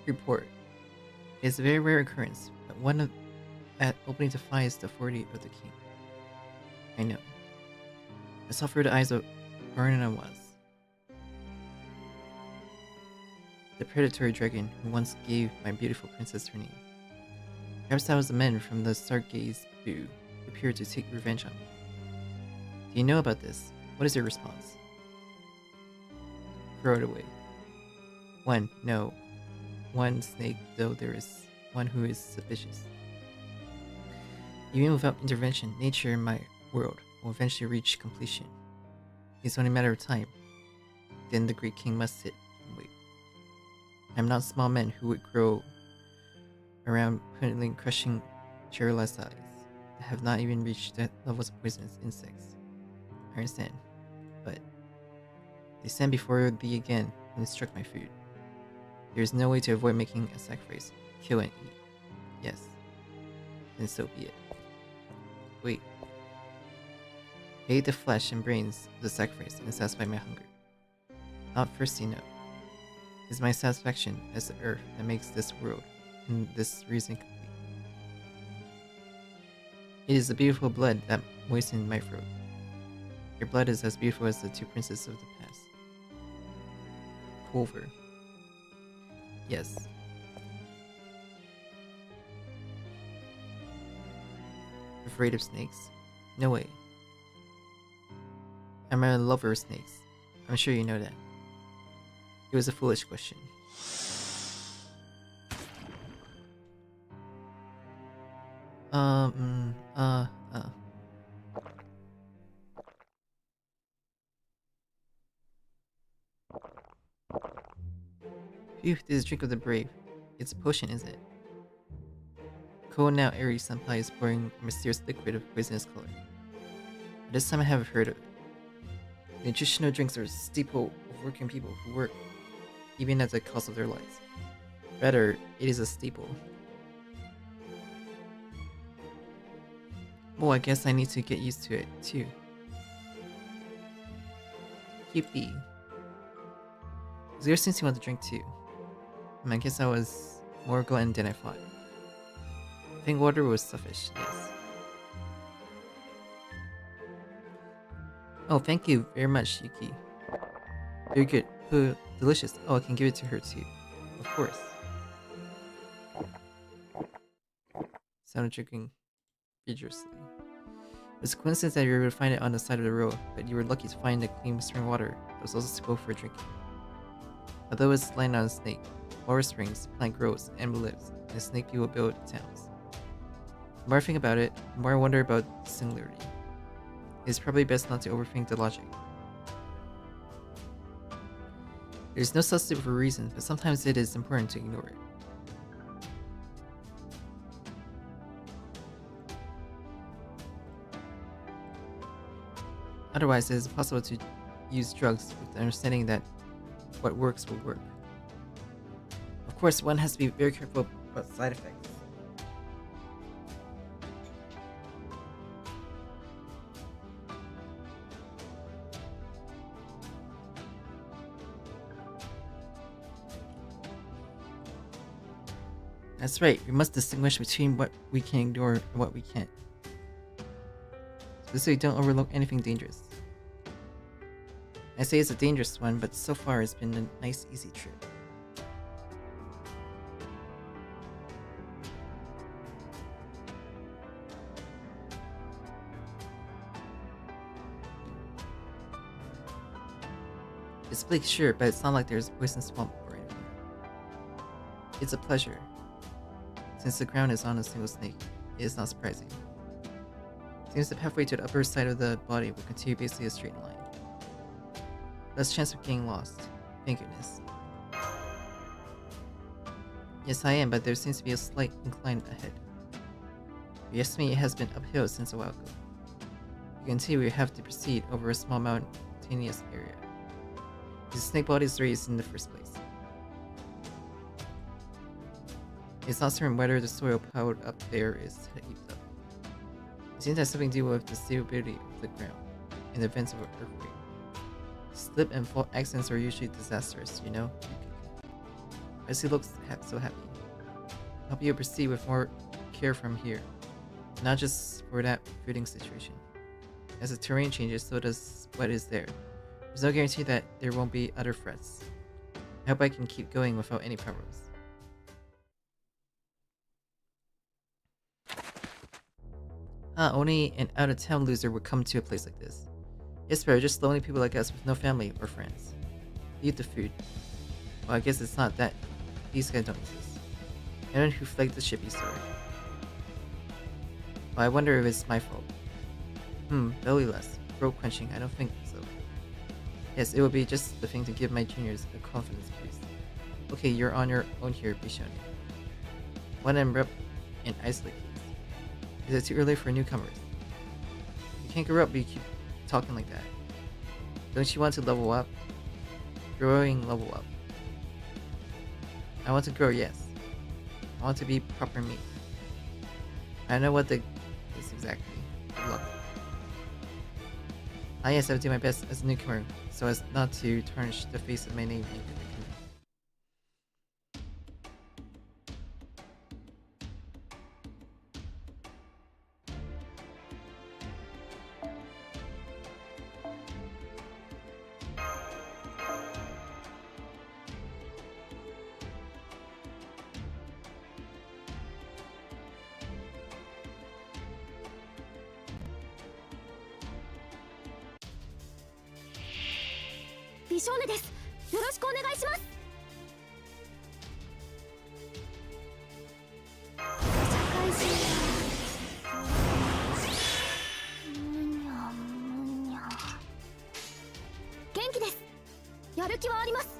Report. It is a very rare occurrence, but one that openly defies the authority of the king. I know. I saw through the eyes of Varnana was. The predatory dragon who once gave my beautiful princess her name. Perhaps that was the man from the Stargaze Boo who appeared to take revenge on me. Do you know about this? What is your response? Throw it away. No. One snake, though there is one who is suspicious. Even without intervention, nature in my world will eventually reach completion. It's only a matter of time. Then the great king must sit and wait. I am not a small man who would grow around potently crushing cheryless eyes that have not even reached the levels of poisonous insects. I understand, but they stand before thee again and instruct my food. There is no way to avoid making a sacrifice. Kill and eat. Yes. Then so be it. Wait. I ate the flesh and brains of the sacrifice and satisfy my hunger. Not thirsty, no. It is my satisfaction as the earth that makes this world and this reason complete. It is the beautiful blood that moistened my throat. Your blood is as beautiful as the two princes of the past. Pulver. Yes. Afraid of snakes? No way. I'm a lover of snakes. I'm sure you know that. It was a foolish question. Phew, this is drink of the brave. It's a potion, isn't it? Cold now, Airi Senpai is pouring a mysterious liquid of poisonous color. But this time I haven't heard of it. Nutritional drinks are a staple of working people who work, even at the cost of their lives. Rather, it is a staple. Well, I guess I need to get used to it, too. Keep thee. Zero seems to want to drink too. I guess I was more glutton than I thought. I think water was suffish, yes. Oh, thank you very much, Yuki. Very good. Oh, delicious. Oh, I can give it to her too. Of course. Sounded drinking vigorously. It's a coincidence that you were able to find it on the side of the road, but you were lucky to find the clean spring water that was also suitable for drinking. Although it's lying on a snake, water springs, plant grows, and lives, and snake people build towns. The more I think about it, the more I wonder about the similarity. It's probably best not to overthink the logic. There's no substitute for reason, but sometimes it is important to ignore it. Otherwise, it is possible to use drugs with the understanding that what works will work. Of course, one has to be very careful about side effects. That's right, we must distinguish between what we can ignore and what we can't. Specifically, don't overlook anything dangerous. I say it's a dangerous one, but so far it's been a nice, easy trip. It's bleak, sure, but it's not like there's a poison swamp or anything. It's a pleasure. Since the ground is on a single snake, it is not surprising. Seems the pathway to the upper side of the body will continue basically a straight line. Less chance of getting lost. Thank goodness. Yes, I am, but there seems to be a slight incline ahead. If you ask me, it has been uphill since a while ago. You can see we have to proceed over a small mountainous area. The snake body is raised in the first place. It's not certain whether the soil piled up there is heaped up. It seems to have something to do with the stability of the ground in the event of an earthquake. Slip and fall accidents are usually disastrous, you know? Icy looks so happy. Help you proceed with more care from here. Not just for that fooding situation. As the terrain changes, so does what is there. There's no guarantee that there won't be other threats. I hope I can keep going without any problems. Only an out-of-town loser would come to a place like this. Yes, but just lonely people like us with no family or friends. Eat the food. Well, I guess it's not that. These guys don't exist. Anyone who flagged the ship, you sorry. Well, I wonder if it's my fault. Bellyless. Throat quenching, I don't think so. Yes, it would be just the thing to give my juniors a confidence boost. Okay, you're on your own here, Bishoni. One and isolate, please. Is it too early for newcomers? You can't grow up, but you keep talking like that. Don't you want to level up? Growing level up. I want to grow, yes. I want to be proper me. I know what the is exactly. Good luck. Yes, I will do my best as a newcomer, so as not to tarnish the face of my name. 美少女です。よろしくお願いします。社会人むにゃむにゃ。元気です。やる気はあります。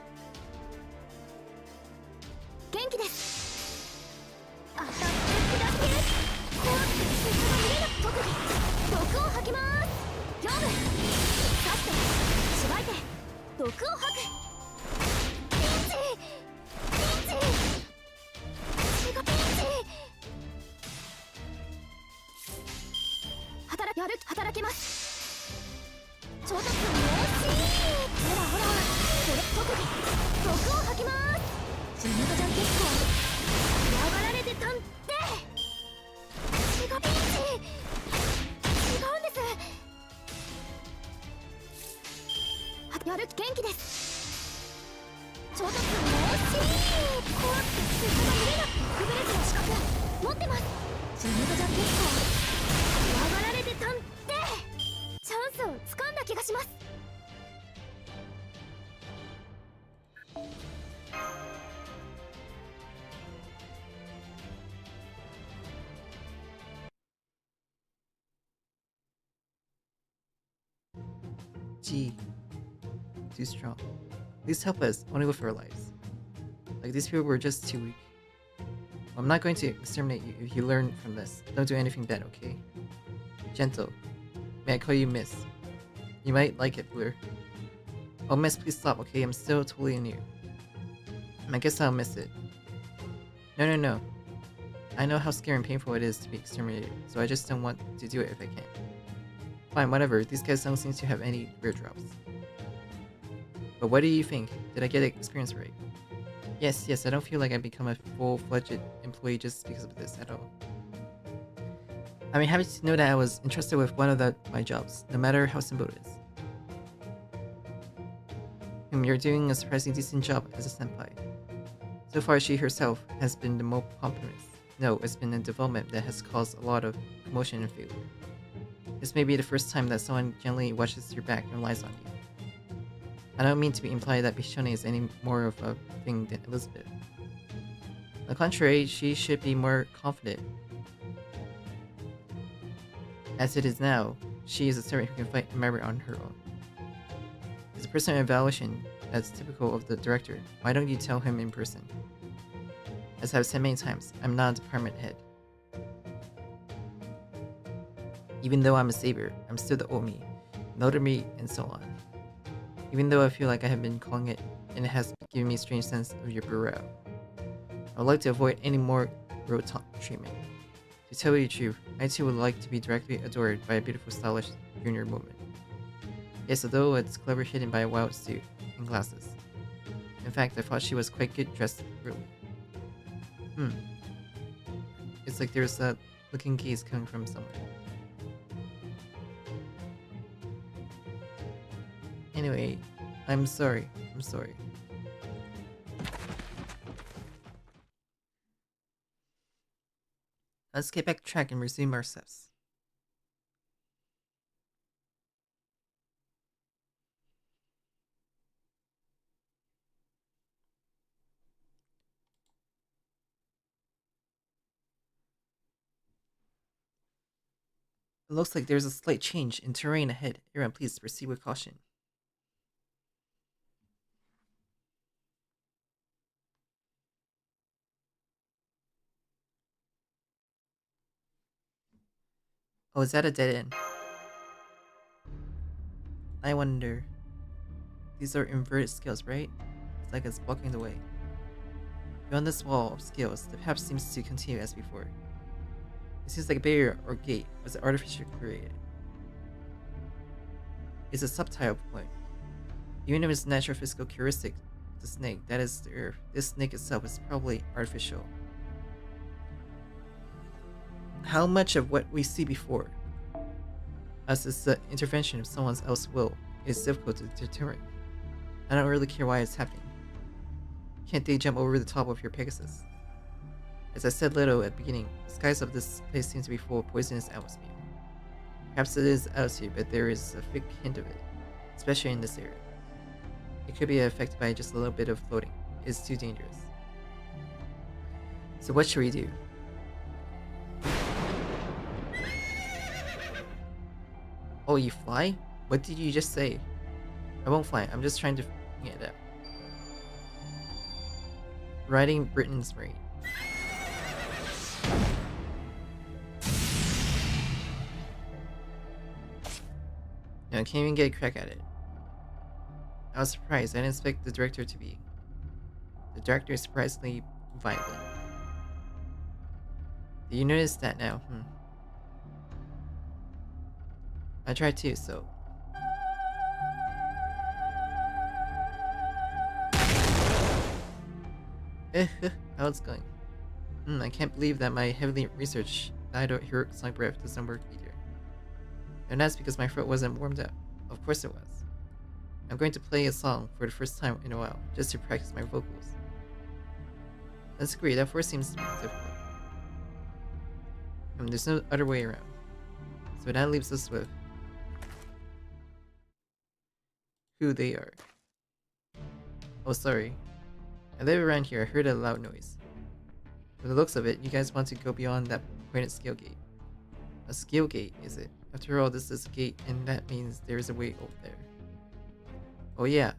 元気です。当たってくだけ。怖くて水が見れなく特技。毒を吐きます。業務。刺してしばいて。毒を吐く。ピンチピンチ血がピンチ。働けます。超特訓よし。ほらほらこれ特技毒を吐きます。地元じゃん結構嫌がられてたんで血がピンチ。違うんです。やる気元気です。超特訓よし。怖くて水が見れなくくぐれずの資格持ってます。地元じゃ結構嫌がられてたんでチャンスをつかんだ気がします。Gee. Too strong. Please help us, only with our lives. Like these people were just too weak. Well, I'm not going to exterminate you if you learn from this. Don't do anything bad, okay? Gentle. May I call you Miss? You might like it, Blur. Oh, Miss, please stop, okay? I'm still totally new. I guess I'll miss it. No. I know how scary and painful it is to be exterminated, so I just don't want to do it if I can. Fine, whatever. These guys don't seem to have any rare drops. But what do you think? Did I get the experience right? Yes, I don't feel like I've become a full-fledged employee just because of this at all. I'm happy to know that I was entrusted with one of my jobs, no matter how simple it is. You're doing a surprisingly decent job as a senpai. So far, she herself has been the most pompous. No, it's been a development that has caused a lot of commotion and failure. This may be the first time that someone gently watches your back and relies on you. I don't mean to be implied that Bishoni is any more of a thing than Elizabeth. On the contrary, she should be more confident. As it is now, she is a servant who can fight and merit on her own. As a personal evaluation that's typical of the director, why don't you tell him in person? As I've said many times, I'm not a department head. Even though I'm a saber, I'm still the old me, elder me, and so on. Even though I feel like I have been calling it, and it has given me a strange sense of your bureau. I would like to avoid any more road treatment. To tell you the truth, I too would like to be directly adored by a beautiful stylish junior woman. Yes, although it's clever hidden by a wild suit and glasses. In fact, I thought she was quite good dressed earlier. It's like there's a looking gaze coming from somewhere. Anyway, I'm sorry. Let's get back track and resume our steps. It looks like there's a slight change in terrain ahead. Everyone, please proceed with caution. Oh, is that a dead end? I wonder. These are inverted scales, right? It's like it's blocking the way. Beyond this wall of scales, the path seems to continue as before. It seems like a barrier or gate was artificially created. It's a subtle point. Even if it's natural physical characteristic of the snake, that is the earth, this snake itself is probably artificial. How much of what we see before us is the intervention of someone else's will is difficult to determine. I don't really care why it's happening. Can't they jump over the top of your Pegasus? As I said little at the beginning, the skies of this place seem to be full of poisonous atmosphere. Perhaps it is altitude, but there is a thick hint of it, especially in this area. It could be affected by just a little bit of floating. It's too dangerous. So what should we do? Oh, you fly? What did you just say? I won't fly, I'm just trying to figure it out. Riding Britain's rain. No, I can't even get a crack at it. I was surprised. I didn't expect the director to be. The director is surprisingly violent. Do you notice that now? I tried too, so. How it's going. I can't believe that my heavily researched heroic sonic breath doesn't work either. And that's because my throat wasn't warmed up. Of course it was. I'm going to play a song for the first time in a while, just to practice my vocals. Let's agree, that first seems to be difficult. There's no other way around. So that leaves us with who they are. Oh, sorry. I live around here. I heard a loud noise. From the looks of it, you guys want to go beyond that pointed scale gate. A scale gate, is it? After all, this is a gate, and that means there is a way over there. Oh yeah.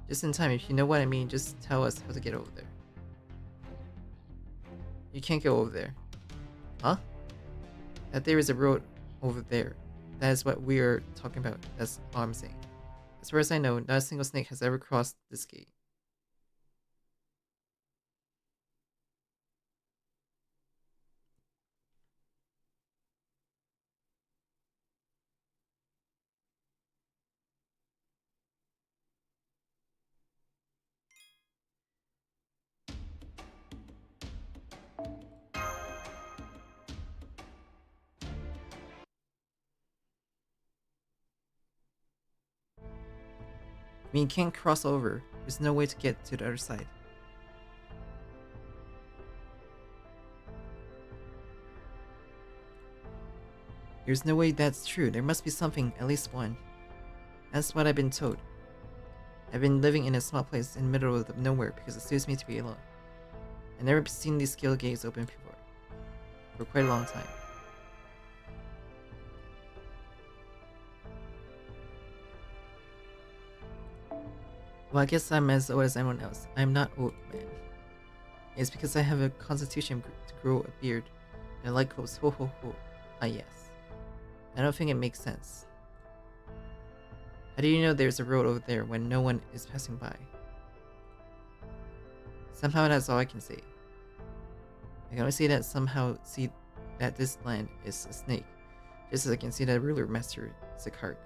Just in time, if you know what I mean, just tell us how to get over there. You can't go over there. Huh? That there is a road over there. That is what we are talking about. That's all I'm saying. As far as I know, not a single snake has ever crossed this gate. I mean, you can't cross over. There's no way to get to the other side. There's no way that's true. There must be something, at least one. That's what I've been told. I've been living in a small place in the middle of nowhere because it suits me to be alone. I've never seen these skill gates open before. For quite a long time. Well, I guess I'm as old as anyone else. I'm not old, man. It's because I have a constitution to grow a beard, and I like clothes. Ho ho ho. Ah yes. I don't think it makes sense. How do you know there's a road over there when no one is passing by? Somehow that's all I can say. I can only say that see that this land is a snake, just as I can see that ruler master is a carp.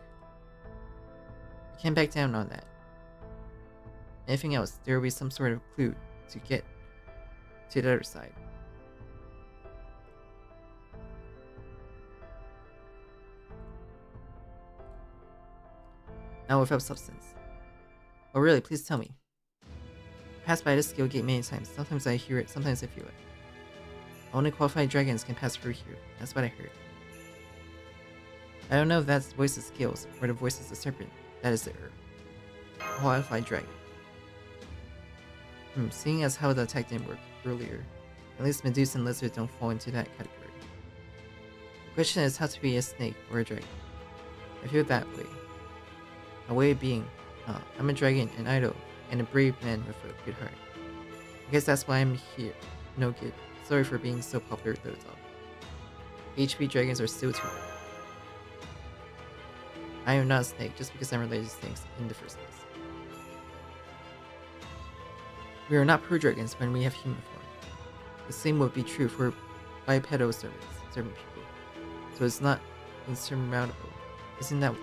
I can't back down on that. Anything else, there will be some sort of clue to get to the other side. Now without substance. Oh really, please tell me. I passed by this skill gate many times. Sometimes I hear it, sometimes I feel it. Only qualified dragons can pass through here. That's what I heard. I don't know if that's the voice's skills or the voice of the serpent. That is the qualified dragon. Seeing as how the attack didn't work earlier, at least Medusa and Lizard don't fall into that category. The question is how to be a snake or a dragon. I feel that way. A way of being, I'm a dragon, an idol, and a brave man with a good heart. I guess that's why I'm here. Nugget. Sorry for being so popular though, dog. HP dragons are still too rare. I am not a snake just because I'm related to snakes in the first place. We are not pro-dragons when we have human form. The same would be true for bipedal servant people. So it's not insurmountable. Isn't that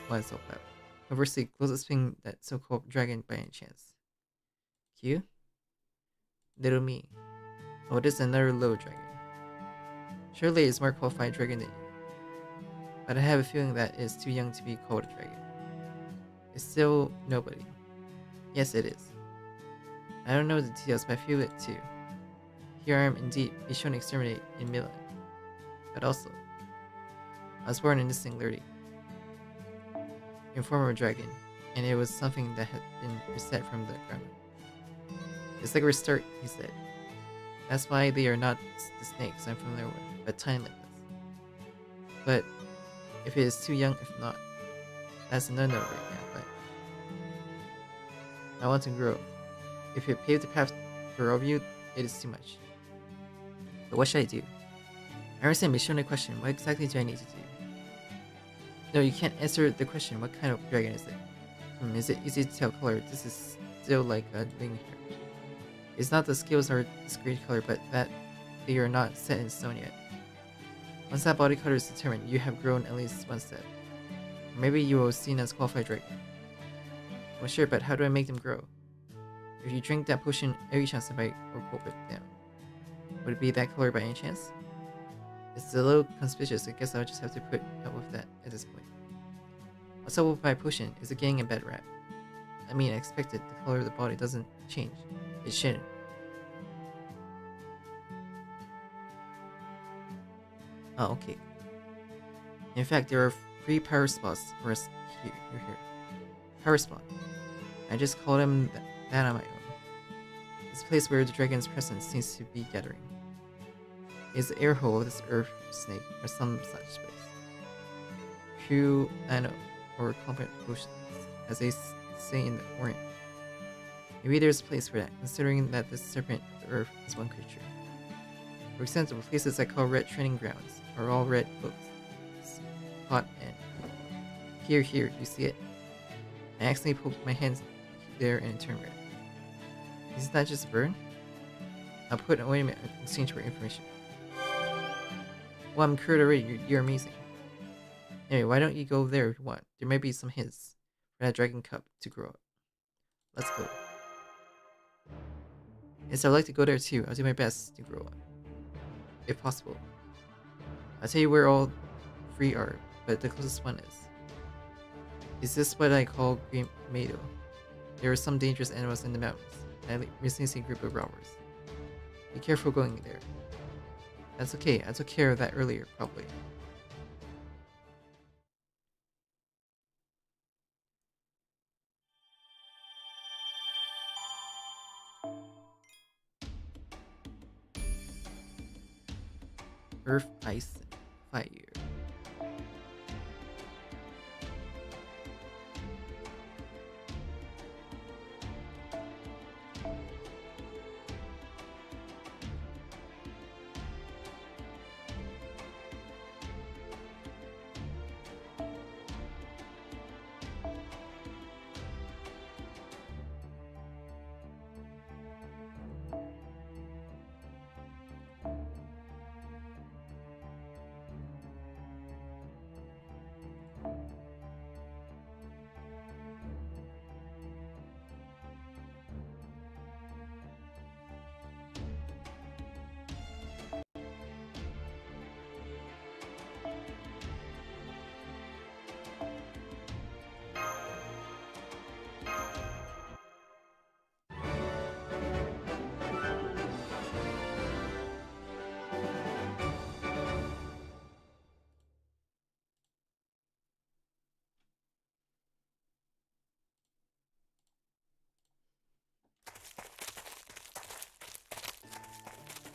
what it's all about? Conversely, closest thing that so-called dragon by any chance. Q? Little me. Oh, it is another low dragon. Surely it's more qualified dragon than you. But I have a feeling that it is too young to be called a dragon. It's still nobody. Yes, it is. I don't know the details, but I feel it too. Here I am indeed, be shown to exterminate in Milan. But also, I was born in this singularity. In form of a dragon, and it was something that had been reset from the ground. It's like a restart, he said. That's why they are not the snakes I'm familiar with, but tiny like this. But if it is too young, if not, that's a no-no right now, but I want to grow. If you pave the path for all of you, it is too much. But what should I do? I understand Mishone question, what exactly do I need to do? No, you can't answer the question, what kind of dragon is it? Is it easy to tell color? This is still like a living hair. It's not the skills or discrete color, but that they are not set in stone yet. Once that body color is determined, you have grown at least one step. Or maybe you will be seen as qualified dragon. Well sure, but how do I make them grow? If you drink that potion every chance to bite or gulp it down, would it be that color by any chance? It's a little conspicuous, I guess I'll just have to put up with that at this point. What's up with my potion? Is it getting a bad rap? I mean, I expected the color of the body doesn't change. It shouldn't. Oh, okay. In fact, there are 3 power spots for us here. Power spot. I just call them that on my own. It's a place where the dragon's presence seems to be gathering. It's the air hole of this earth snake or some such place. True, I know, or competent potions, as they say in the Orient. Maybe there's a place for that, considering that this serpent of the earth is one creature. For example, places I call red training grounds are all red books. Spot and here, you see it? I accidentally poked my hands there and it turned red. Isn't that just a burn? I'll put an ointment in exchange for information. Well, I'm cured already. You're amazing. Anyway, why don't you go there if you want? There might be some hints for that dragon cup to grow up. Let's go. Yes, I'd like to go there too. I'll do my best to grow up. If possible. I'll tell you where all 3 are, but the closest one is. Is this what I call Green Meadow? There are some dangerous animals in the mountains. I recently seen a group of robbers. Be careful going there. That's okay, I took care of that earlier, probably. Earth, ice, and fire.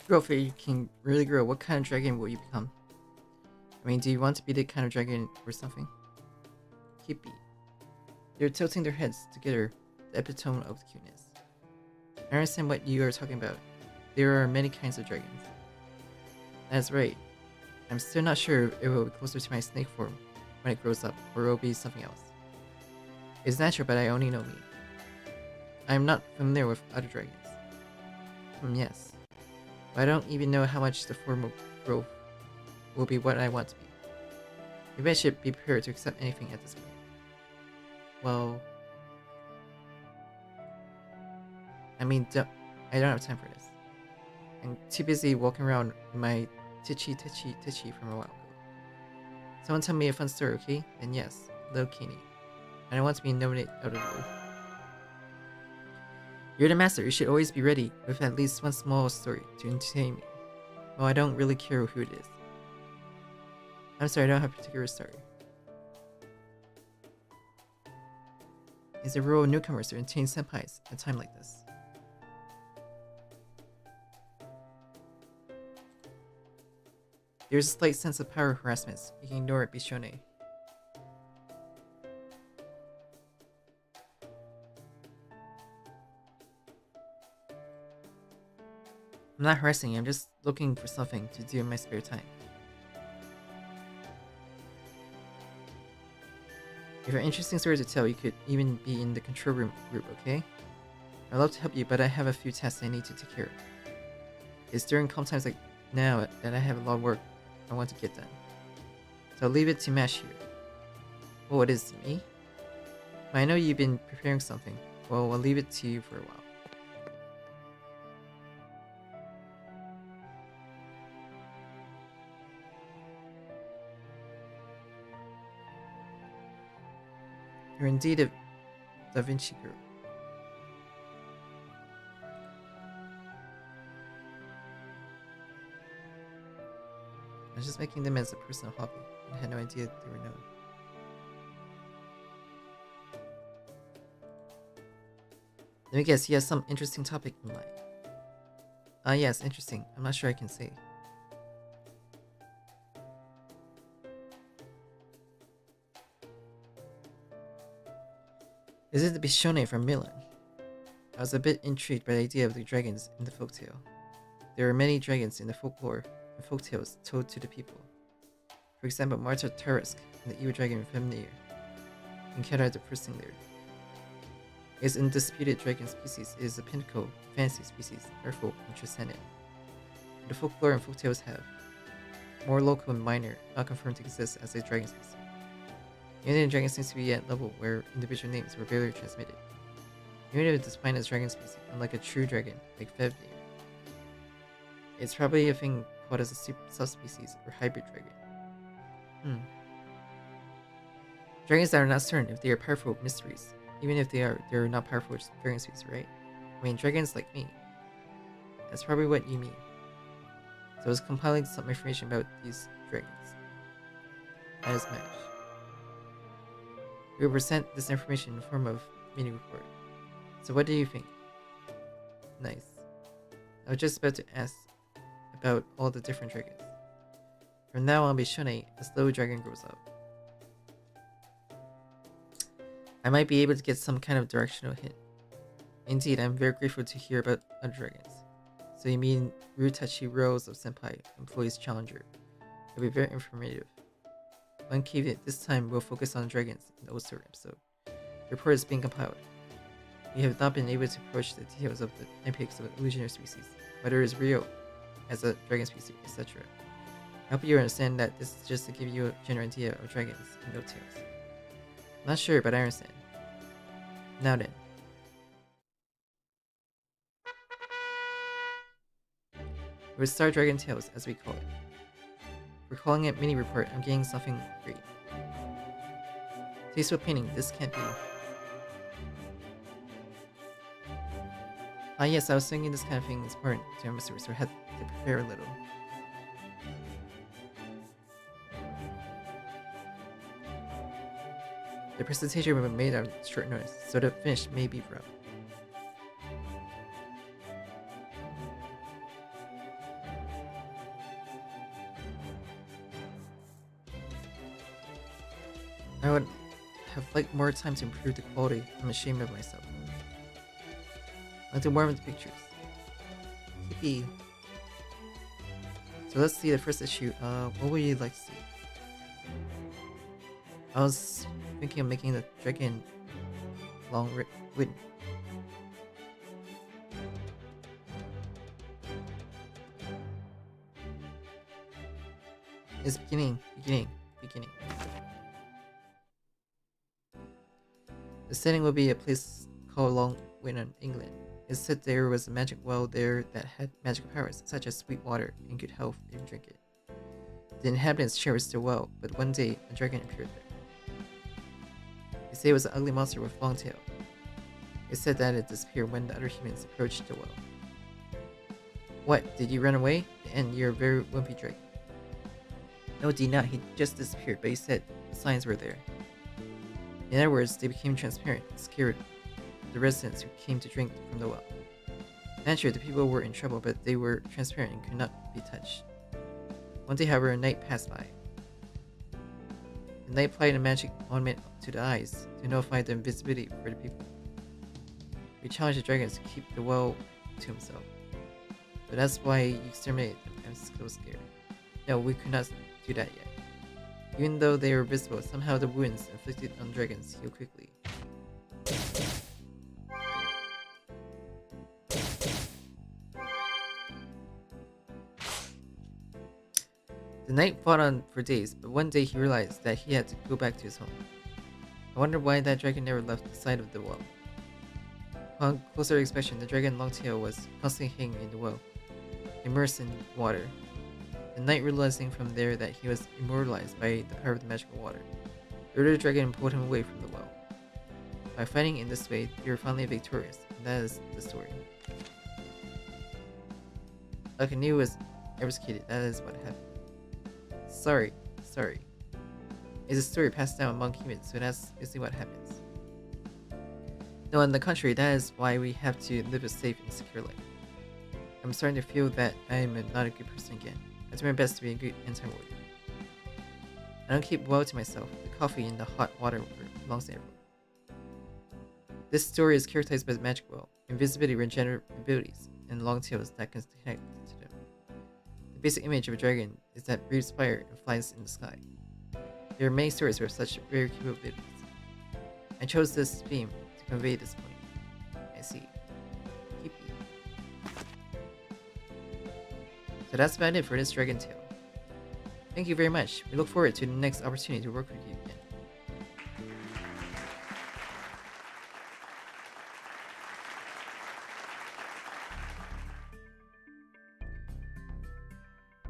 Grow if you can really grow. What kind of dragon will you become? I mean, do you want to be the kind of dragon or something? Cupid. They're tilting their heads together, the epitome of cuteness. I understand what you are talking about. There are many kinds of dragons. That's right. I'm still not sure if it will be closer to my snake form when it grows up, or it will be something else. It's natural, but I only know me. I am not familiar with other dragons. Yes. But I don't even know how much the form of growth will be what I want to be. Maybe I should be prepared to accept anything at this point. Well... I mean, I don't have time for this. I'm too busy walking around with my titchy from a while ago. Someone tell me a fun story, okay? And yes, Lil Kenny. I don't want to be nominated out of the blue. You're the master, you should always be ready with at least one small story to entertain me. Well, I don't really care who it is. I'm sorry, I don't have a particular story. It's a rule of newcomers to entertain senpais at a time like this. There's a slight sense of power harassment. You can ignore it, Bishone. I'm not harassing you, I'm just looking for something to do in my spare time. If you have interesting stories to tell, you could even be in the control room group, okay? I'd love to help you, but I have a few tasks I need to take care of. It's during calm times like now that I have a lot of work I want to get done. So I'll leave it to Mash here. Oh, it is me? Well, I know you've been preparing something. Well, I'll leave it to you for a while. You're indeed a Da Vinci girl. I was just making them as a personal hobby. I had no idea they were known. Let me guess, you have some interesting topic in mind. Yes, interesting. I'm not sure I can say. This is the Bishone from Milan. I was a bit intrigued by the idea of the dragons in the folktale. There are many dragons in the folklore and folktales told to the people. For example, Marta Tarask and the evil dragon Femnir encountered the person there. It is an undisputed dragon species. It is a pinnacle fantasy species, powerful and transcendent. The folklore and folktales have more local and minor, not confirmed to exist as a dragon species. The Indian dragon seems to be at a level where individual names were barely transmitted. Even if it is defined as dragon species, unlike a true dragon like Fevnir, it's probably a thing called as a subspecies or hybrid dragon. Dragons that are not certain if they are powerful mysteries, even if they're not powerful dragon species, right? I mean, dragons like me. That's probably what you mean. So I was compiling some information about these dragons. That is Mash. We will present this information in the form of mini report. So what do you think? Nice. I was just about to ask about all the different dragons. From now on, Bishone, a slow dragon grows up. I might be able to get some kind of directional hint. Indeed, I'm very grateful to hear about other dragons. So you mean Rutachi Rose of Senpai, employees challenger. It'll be very informative. One key this time will focus on dragons in the Osir episode. The report is being compiled. We have not been able to approach the details of the epics of illusionary species, whether it is real as a dragon species, etc. I hope you understand that this is just to give you a general idea of dragons and no tales. I'm not sure, but I understand. Now then. We'll start Dragon Tales, as we call it. We're calling it mini report. I'm getting something great. Tasteful painting. This can't be. Yes, I was thinking this kind of thing is important to our mystery, so I had to prepare a little. The presentation will be made on short notice, so the finish may be rough. I would have liked more time to improve the quality. I'm ashamed of myself. I like to warm up the pictures. Yippee. So let's see the first issue. What would you like to see? I was thinking of making the dragon long written. It's beginning. The setting will be a place called Long Winnon, England. It's said there was a magic well there that had magical powers, such as sweet water and good health if you drink it. The inhabitants cherished the well, but one day a dragon appeared there. They say it was an ugly monster with long tail. It said that it disappeared when the other humans approached the well. What, did you run away? And you're a very wimpy dragon. No, did not. He just disappeared, but he said the signs were there. In other words, they became transparent and scared the residents who came to drink from the well. Naturally, the people were in trouble, but they were transparent and could not be touched. One day, however, a knight passed by. The knight applied a magic ornament to the eyes to notify the invisibility for the people. He challenged the dragons to keep the well to himself. But that's why you exterminated them. I was so scared. No, we could not do that yet. Even though they were visible, somehow the wounds inflicted on dragons heal quickly. The knight fought on for days, but one day he realized that he had to go back to his home. I wonder why that dragon never left the side of the well. Upon closer inspection, the dragon Longtail was constantly hanging in the well, immersed in water. The knight, realizing from there that he was immortalized by the power of the magical water, the other dragon pulled him away from the well. By fighting in this way, they were finally victorious, and that is the story. Like I knew it was eradicated, that is what happened. Sorry. It's a story passed down among humans, so that's basically what happens. No, on the contrary, that is why we have to live a safe and secure life. I'm starting to feel that I am not a good person again. I do my best to be a good anti-warrior. I don't keep well to myself. The coffee and the hot water belongs to everyone. This story is characterized by the magic well, invisibility, regenerative abilities, and long tails that can connect to them. The basic image of a dragon is that breathes fire and flies in the sky. There are many stories with such rare capabilities. I chose this theme to convey this point. I see. So that's about it for this Dragon Tale. Thank you very much. We look forward to the next opportunity to work with you again.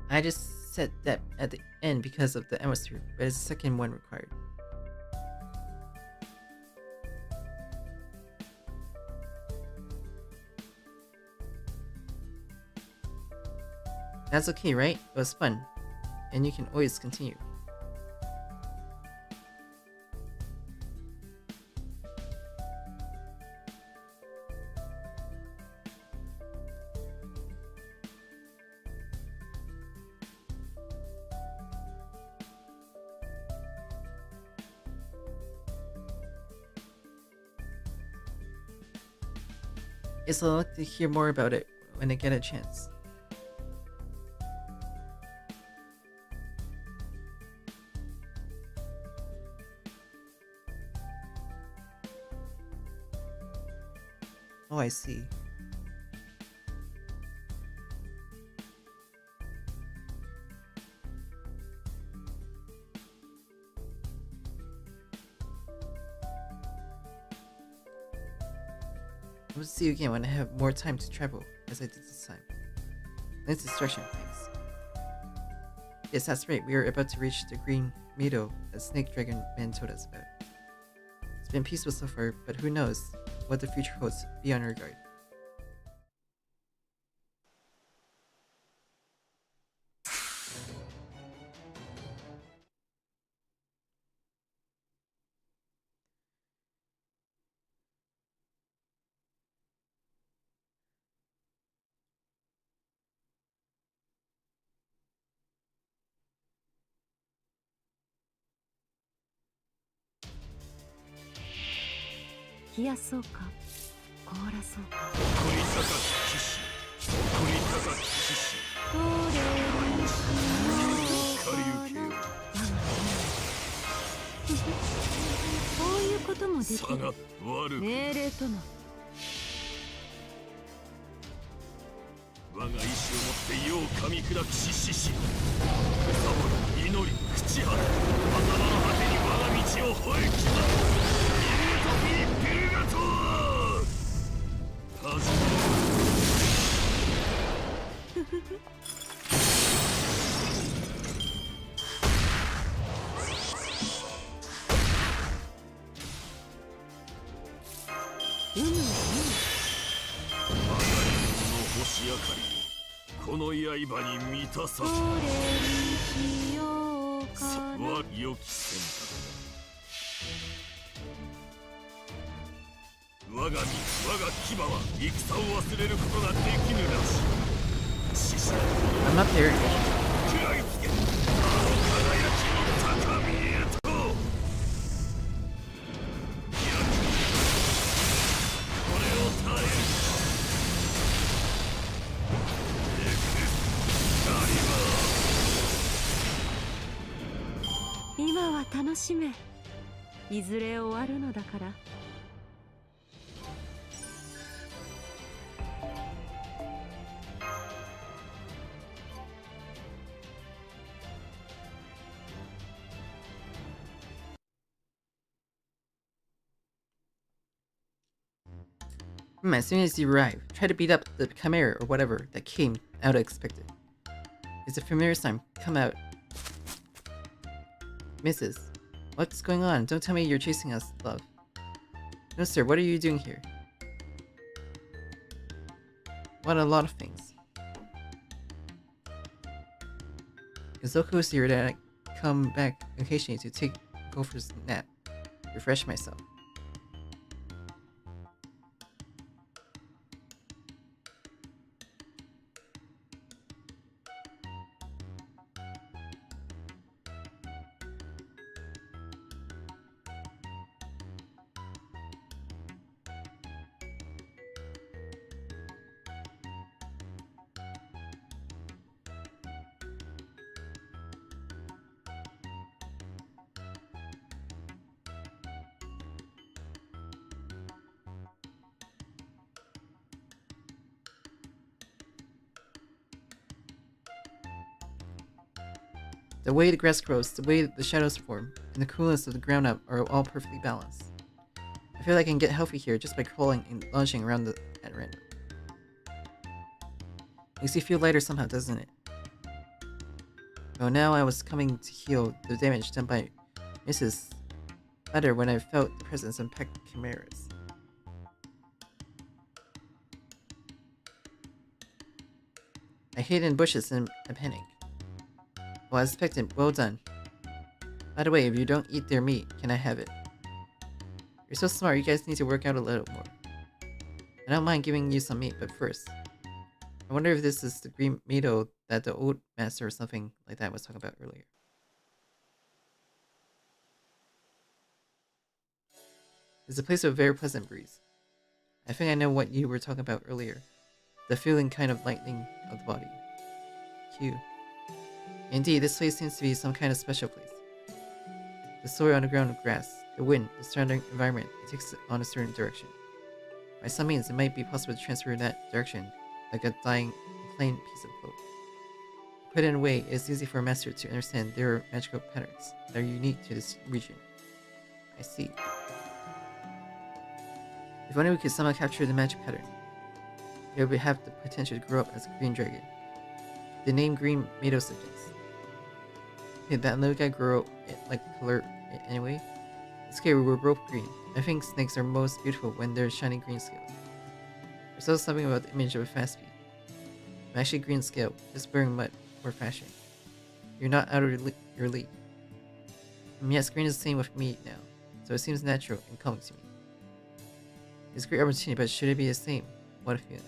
I just said that at the end because of the atmosphere, but it's the second one required. That's okay, right? It was fun, and you can always continue. Yes, I'd like to hear more about it when I get a chance. Oh, I see. I will see you again when I have more time to travel, as I did this time. Nice distraction, thanks. Yes, that's right, we are about to reach the green meadow that Snake Dragon Man told us about. It's been peaceful so far, but who knows what the future holds. Be on your guard. 冷やそうか凍らそうか誇り高き騎士誇り高き騎士どれにしようかな光行けよこういうこともできる差が悪く命令とな我が意志をもって世を噛み砕きし獅子むさぼり祈り朽ち果て頭の果てに我が道を吠え刻むミルトフィリピルガトー始め星明かりをこの刃に満たさどれにしようかなは良き選択だ我が牙は戦を忘れることができぬらし死者の I'm not there yet. 食らいつけあの輝きの高みへとこれを耐える今は楽しめいずれ終わるのだから As soon as you arrive, try to beat up the chimera or whatever that came out unexpected. Is a familiar sign come out? Mrs. What's going on? Don't tell me you're chasing us, love. No, sir, what are you doing here? What a lot of things. Izoko is here that I come back occasionally to take Gopher's nap, refresh myself. The way the grass grows, the way the shadows form, and the coolness of the ground up are all perfectly balanced. I feel like I can get healthy here just by crawling and launching around at random. Makes you feel lighter somehow, doesn't it? Oh, now I was coming to heal the damage done by Mrs. Better when I felt the presence of packed chimeras. I hid in bushes in a panic. Well, as expected, well done. By the way, if you don't eat their meat, can I have it? You're so smart, you guys need to work out a little more. I don't mind giving you some meat, but first, I wonder if this is the green meadow that the old master or something like that was talking about earlier. It's a place with a very pleasant breeze. I think I know what you were talking about earlier. The feeling kind of lightening of the body. Cute. Indeed, this place seems to be some kind of special place. The soil on the ground of grass, the wind, the surrounding environment, it takes it on a certain direction. By some means, it might be possible to transfer in that direction, like a plain piece of cloth. Put in a way, it is easy for a master to understand there are magical patterns that are unique to this region. I see. If only we could somehow capture the magic pattern, it would have the potential to grow up as a green dragon. The name Green Meadow suggests. Did that little guy grow like color anyway? It's okay, we were both green. I think snakes are most beautiful when they're shiny green scales. There's also something about the image of a fast beat. I'm actually green scale, just wearing mud or fashion. You're not out of your league. Yes, green is the same with me now, so it seems natural and calming to me. It's a great opportunity, but should it be the same? What a feeling.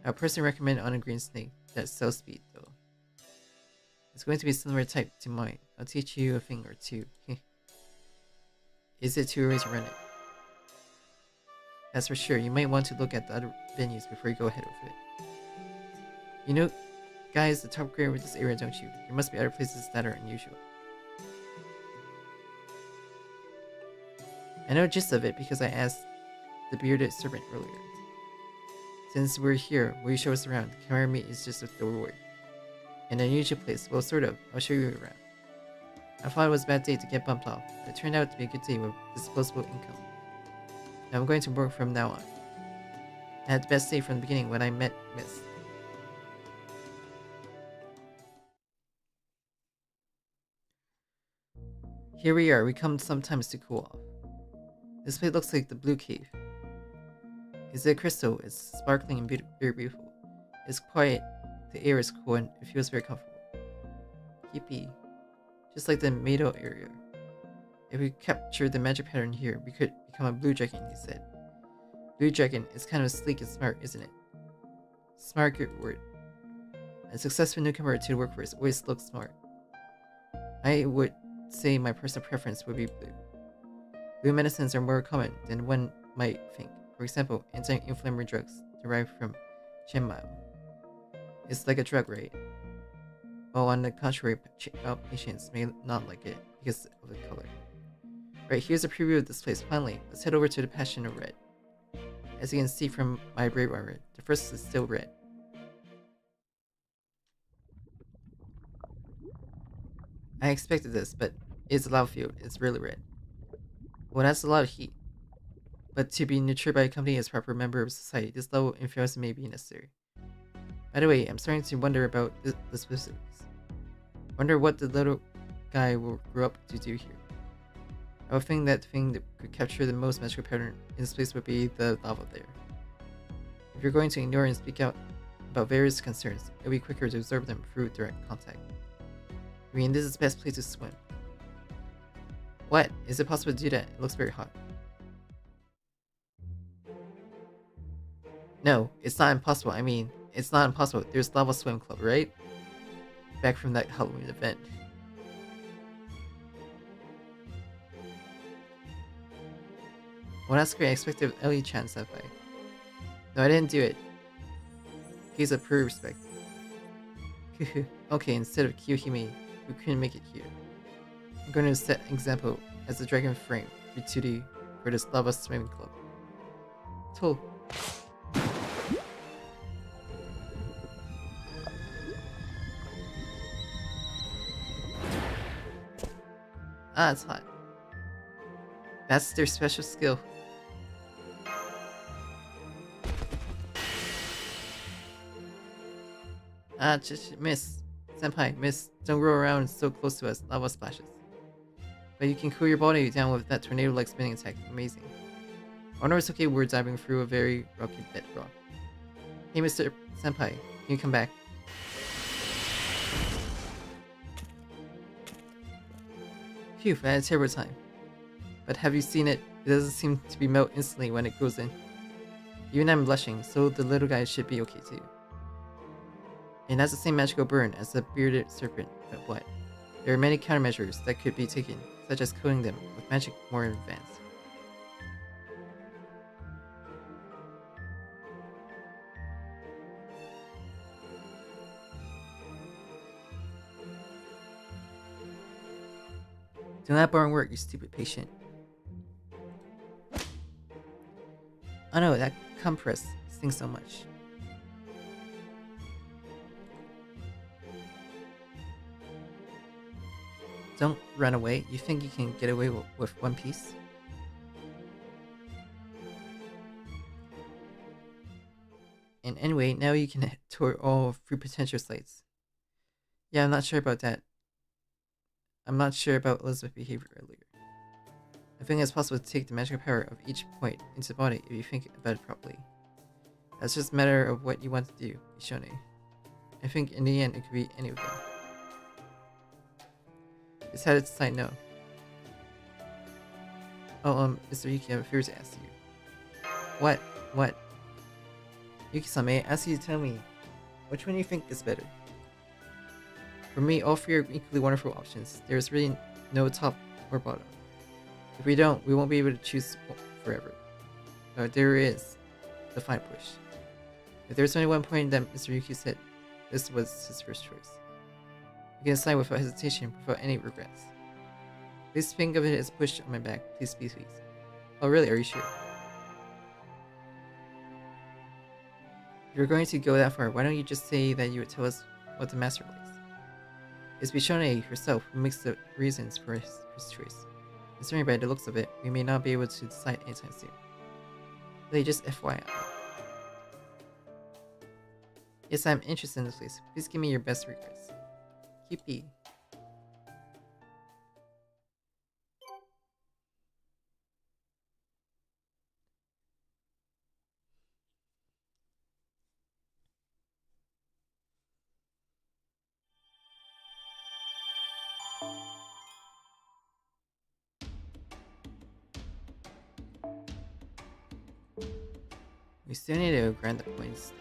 I would personally recommend on a green snake that sells speed though. It's going to be a similar type to mine. I'll teach you a thing or two. Is it too early to run it? That's for sure. You might want to look at the other venues before you go ahead with it. You know, guys, the top grade with this area, don't you? There must be other places that are unusual. I know gist of it because I asked the bearded serpent earlier. Since we're here, will you show us around? Camera meet is just a doorway. An unusual place, well, sort of. I'll show you around. I thought it was a bad day to get bumped off, but it turned out to be a good day with disposable income. Now I'm going to work from now on. I had the best day from the beginning when I met Miss. Here we are, we come sometimes to cool off. This place looks like the Blue Cave. It's a crystal, it's sparkling and very beautiful. It's quiet, the air is cool, and it feels very comfortable. Yippee. Just like the Mado area. If we capture the magic pattern here, we could become a blue dragon, he said. Blue dragon is kind of sleek and smart, isn't it? Smart, good word. A successful newcomer to the workforce always looks smart. I would say my personal preference would be blue. Blue medicines are more common than one might think. For example, anti-inflammatory drugs derived from chamomile. It's like a drug, right? While on the contrary, patients may not like it because of the color. Right, here's a preview of this place. Finally, let's head over to the Passion of Red. As you can see from my brave red, the first is still red. I expected this, but it's a lava field. It's really red. Well, that's a lot of heat. But to be nurtured by a company as a proper member of society, this level of influence may be necessary. By the way, I'm starting to wonder about the specifics. Wonder what the little guy will grow up to do here. I would think that the thing that could capture the most magical pattern in this place would be the lava there. If you're going to ignore and speak out about various concerns, it'll be quicker to absorb them through direct contact. I mean, this is the best place to swim. What? Is it possible to do that? It looks very hot. No, it's not impossible. I mean, it's not impossible. There's Lava Swim Club, right? Back from that Halloween event. Well, that's great. I expected Ellie-chan senpai. No, I didn't do it. He's a pure respect. Okay, instead of Kiyohime, we couldn't make it here. I'm going to set an example as a dragon frame for this Lava Swimming Club. Toll. Ah, it's hot. That's their special skill. Ah, just miss. Senpai, miss, don't roll around so close to us. Lava splashes. But you can cool your body down with that tornado-like spinning attack. Amazing. I wonder it's okay we're diving through a very rocky bedrock. Hey, Mr. Senpai, can you come back? Phew, I had a terrible time. But have you seen it? It doesn't seem to be melt instantly when it goes in. Even I'm blushing, so the little guy should be okay too. And that's the same magical burn as the bearded serpent, but what? There are many countermeasures that could be taken, such as coating them with magic more advanced. Do not borrow work, you stupid patient. Oh no, that compress stings so much. Don't run away. You think you can get away with one piece? And anyway, now you can tour all 3 potential sites. Yeah, I'm not sure about that. I'm not sure about Elizabeth's behavior earlier. I think it's possible to take the magical power of each point into the body if you think about it properly. That's just a matter of what you want to do, Ishone. I think in the end it could be any of them. Decided to decide no. Oh, Mr. Yuki, I have a favor to ask you. What? What? Yuki-san, may I ask you to tell me, which one do you think is better? For me, all 3 are equally wonderful options. There's really no top or bottom. If we don't, we won't be able to choose forever. But there is the final push. If there's only one point that Mr. Yuki said, this was his first choice. You can decide without hesitation, without any regrets. Please think of it as a push on my back. Please, please, please. Oh really, are you sure? If you're going to go that far, why don't you just say that you would tell us what the master likes? It's Bichone herself who makes the reasons for his choice. Considering by the looks of it, we may not be able to decide anytime soon. Really, just FYI. Yes, I'm interested in this place. Please give me your best regards. Keep. We still need to grant the points though.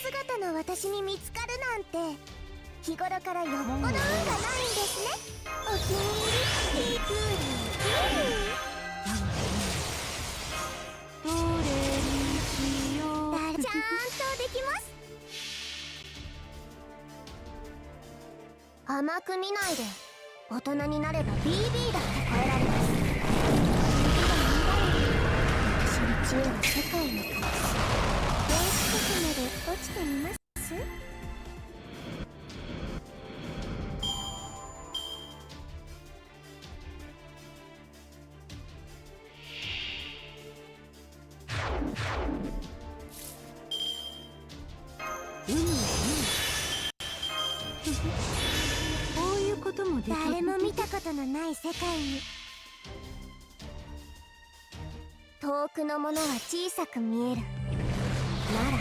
姿の私に見つかるなんて日頃からよっぽど運がないんですね。お気に入りピープーどれにしよう。ちゃんとできます。甘く見ないで。大人になれば BB だって超えられます。私の知恵は世界の顔。どこまで落ちてみます？こういうこともできる。誰も見たことのない世界に。遠くのものは小さく見える。なら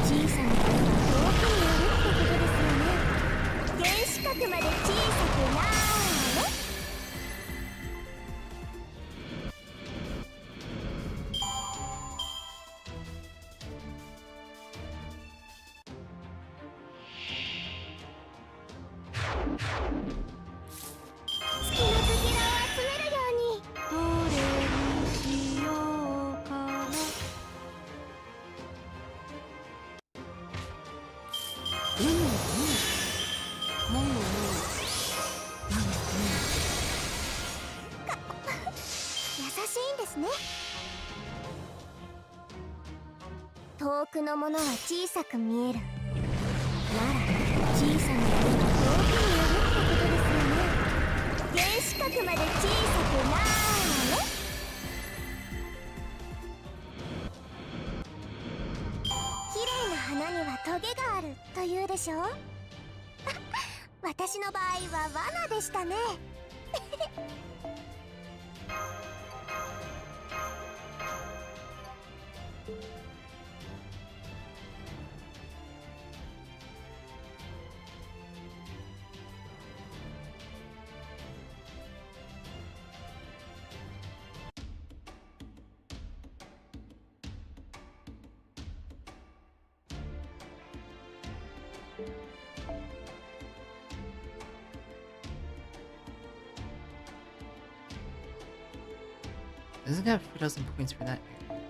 小さなことは遠くにあるってことですよね。原子核まで小さくなーれ。月のかけらを集めるように。どれにしようかな。優しいんですね。遠くのものは小さく見える。なら小さなものは遠くにあるって言うでしょ私の場合は罠でしたね。Doesn't have 4,000 points for that area.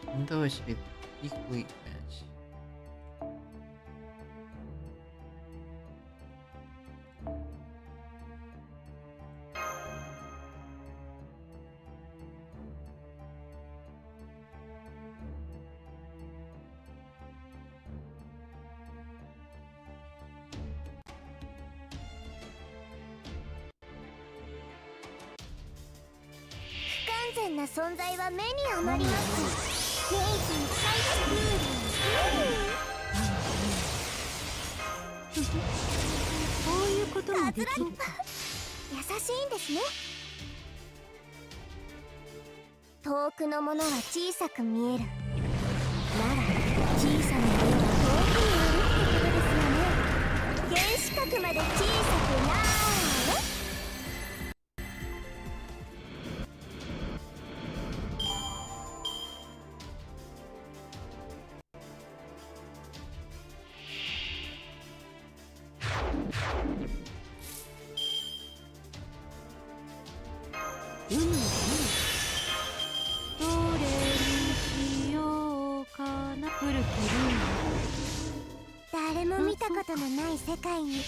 Even though it should be equally matched.な存在は目に余ります。元気に最初こういうこともできるか。優しいんですね。遠くのものは小さく見える。なら小さなものは遠くにあるってことですよね。原子核まで小さくなーれ。誰も見たことのない世界に。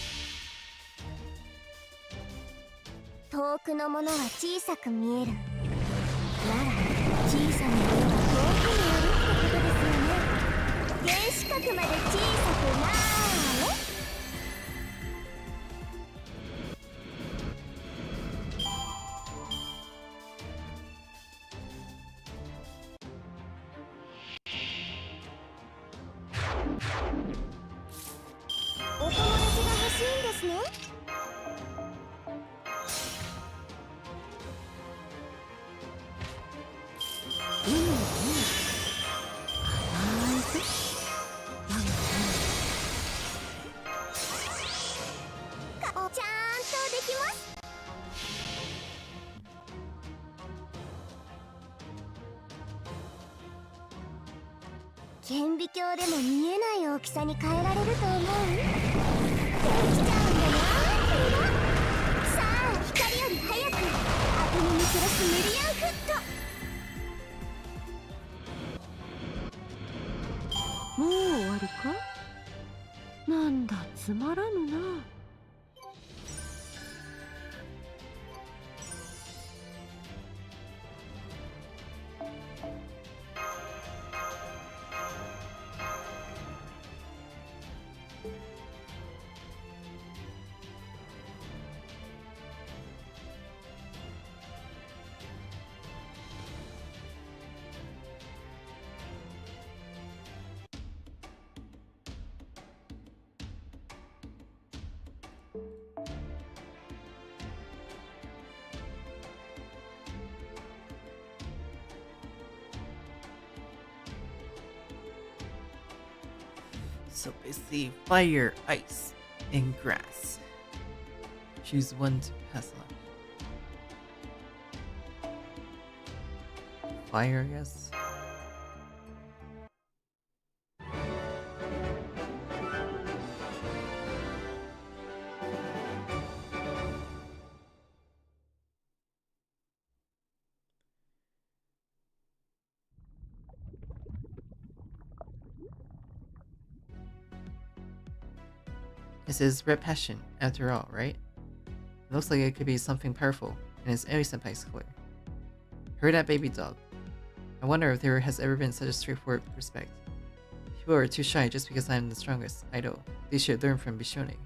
遠くのものは小さく見える。なら小さなものは遠くにあるってことですよね。原子核まで小さくなーれ。お友達が欲しいんですね。ちゃんとできます。顕微鏡でも見えない大きさに変えられると思う。できちゃうんだなーってな。さあ光より早くアトムニクロスメリアンフット。もう終わりか。なんだつまらぬな。So basically, fire, ice, and grass. Choose one to pass on. Fire, I guess. This is red passion, after all, right? It looks like it could be something powerful, and it's Eri-senpai's color. Heard that baby dog. I wonder if there has ever been such a straightforward respect. People are too shy just because I'm the strongest idol. They should learn from Bishone.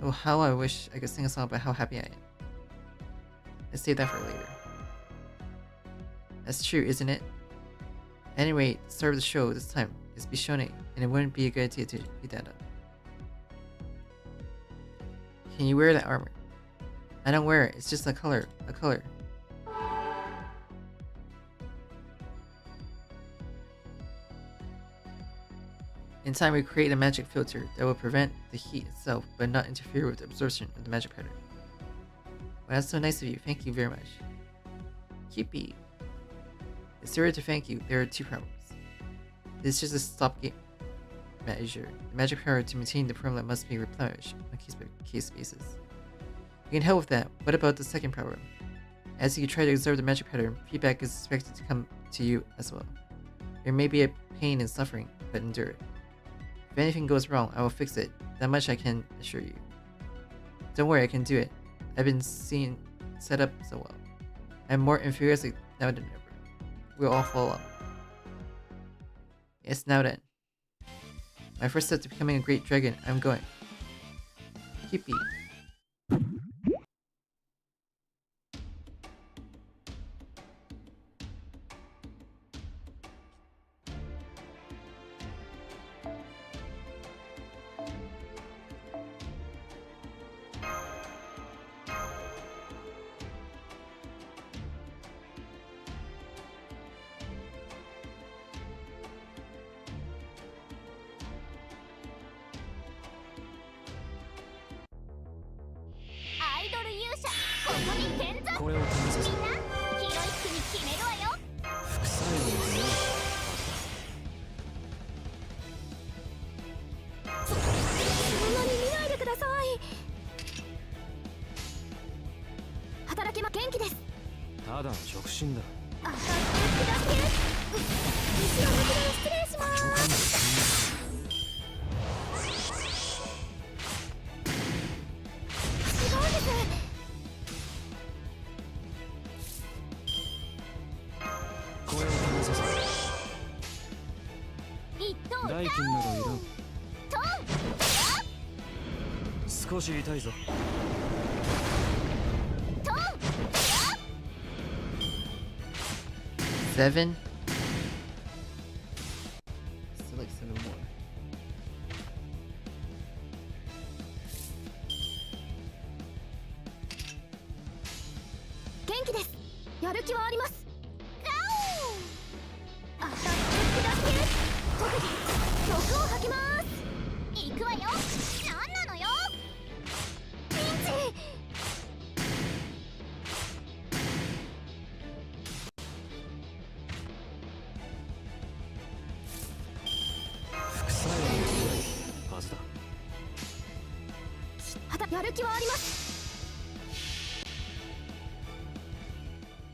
Oh, how I wish I could sing a song about how happy I am. Let's save that for later. That's true, isn't it? Anyway, the star of the show this time is Bishone, and it wouldn't be a good idea to beat that up. Can you wear that armor? I don't wear it, it's just a color. In time, we create a magic filter that will prevent the heat itself, but not interfere with the absorption of the magic pattern. Well, that's so nice of you. Thank you very much. Cupid. It's zero to thank you. There are two problems. This is just a stopgap measure. The magic power to maintain the formula must be replenished on a case-by-case basis. We can help with that. What about the second problem? As you try to observe the magic pattern, feedback is expected to come to you as well. There may be a pain and suffering, but endure it. If anything goes wrong, I will fix it. That much I can assure you. Don't worry, I can do it. I've been seeing set up so well. I'm more enthusiastic now than ever. We'll all follow up. Yes, now then. My first step to becoming a great dragon, I'm going. Kippy. Seven? Still like 7 more.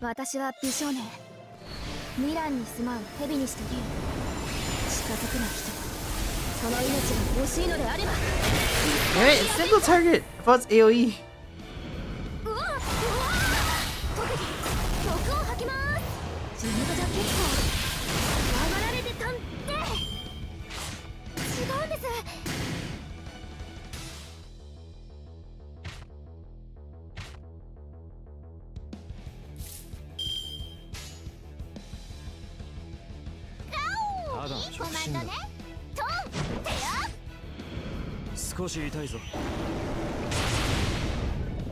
私は美少年ミランに住まう蛇にして竜近づくな人その命が欲しいのであれば Alright, it's single target! I thought it's AoE. うわうわ特技毒を吐きます地元じゃ結構怖がられてたんで違うんです コマンドねトンテア少し痛いぞ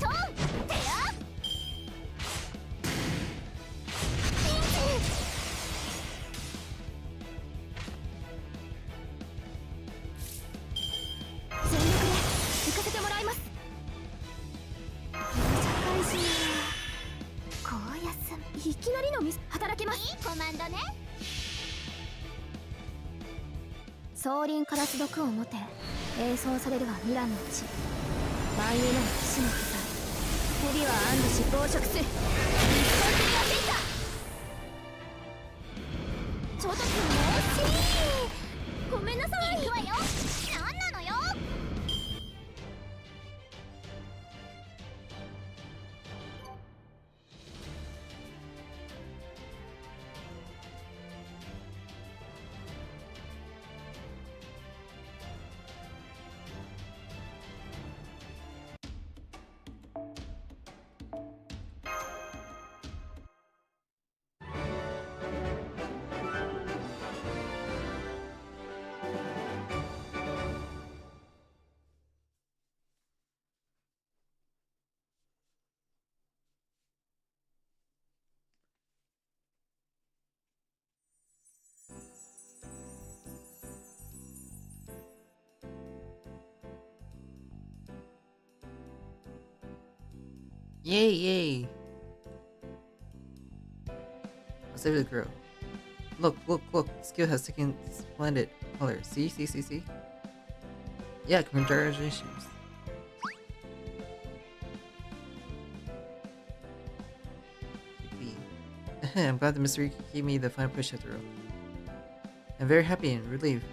トンテア全力で行かせてもらいます社会人高安いきなりのミス働けますコマンドね 総輪カラス毒を持て演奏されるはミランの血万有なる騎士の不在蛇は安堵し暴食する一本的な変化ちょっともしごめんなさい行くわよ何なのよ Alright, Yay, yay! I'll save the girl. Look, look, look! Skill has taken splendid color. See, see, see, see? Yeah, congratulations. I'm glad the mystery gave me the final push at the rope. I'm very happy and relieved.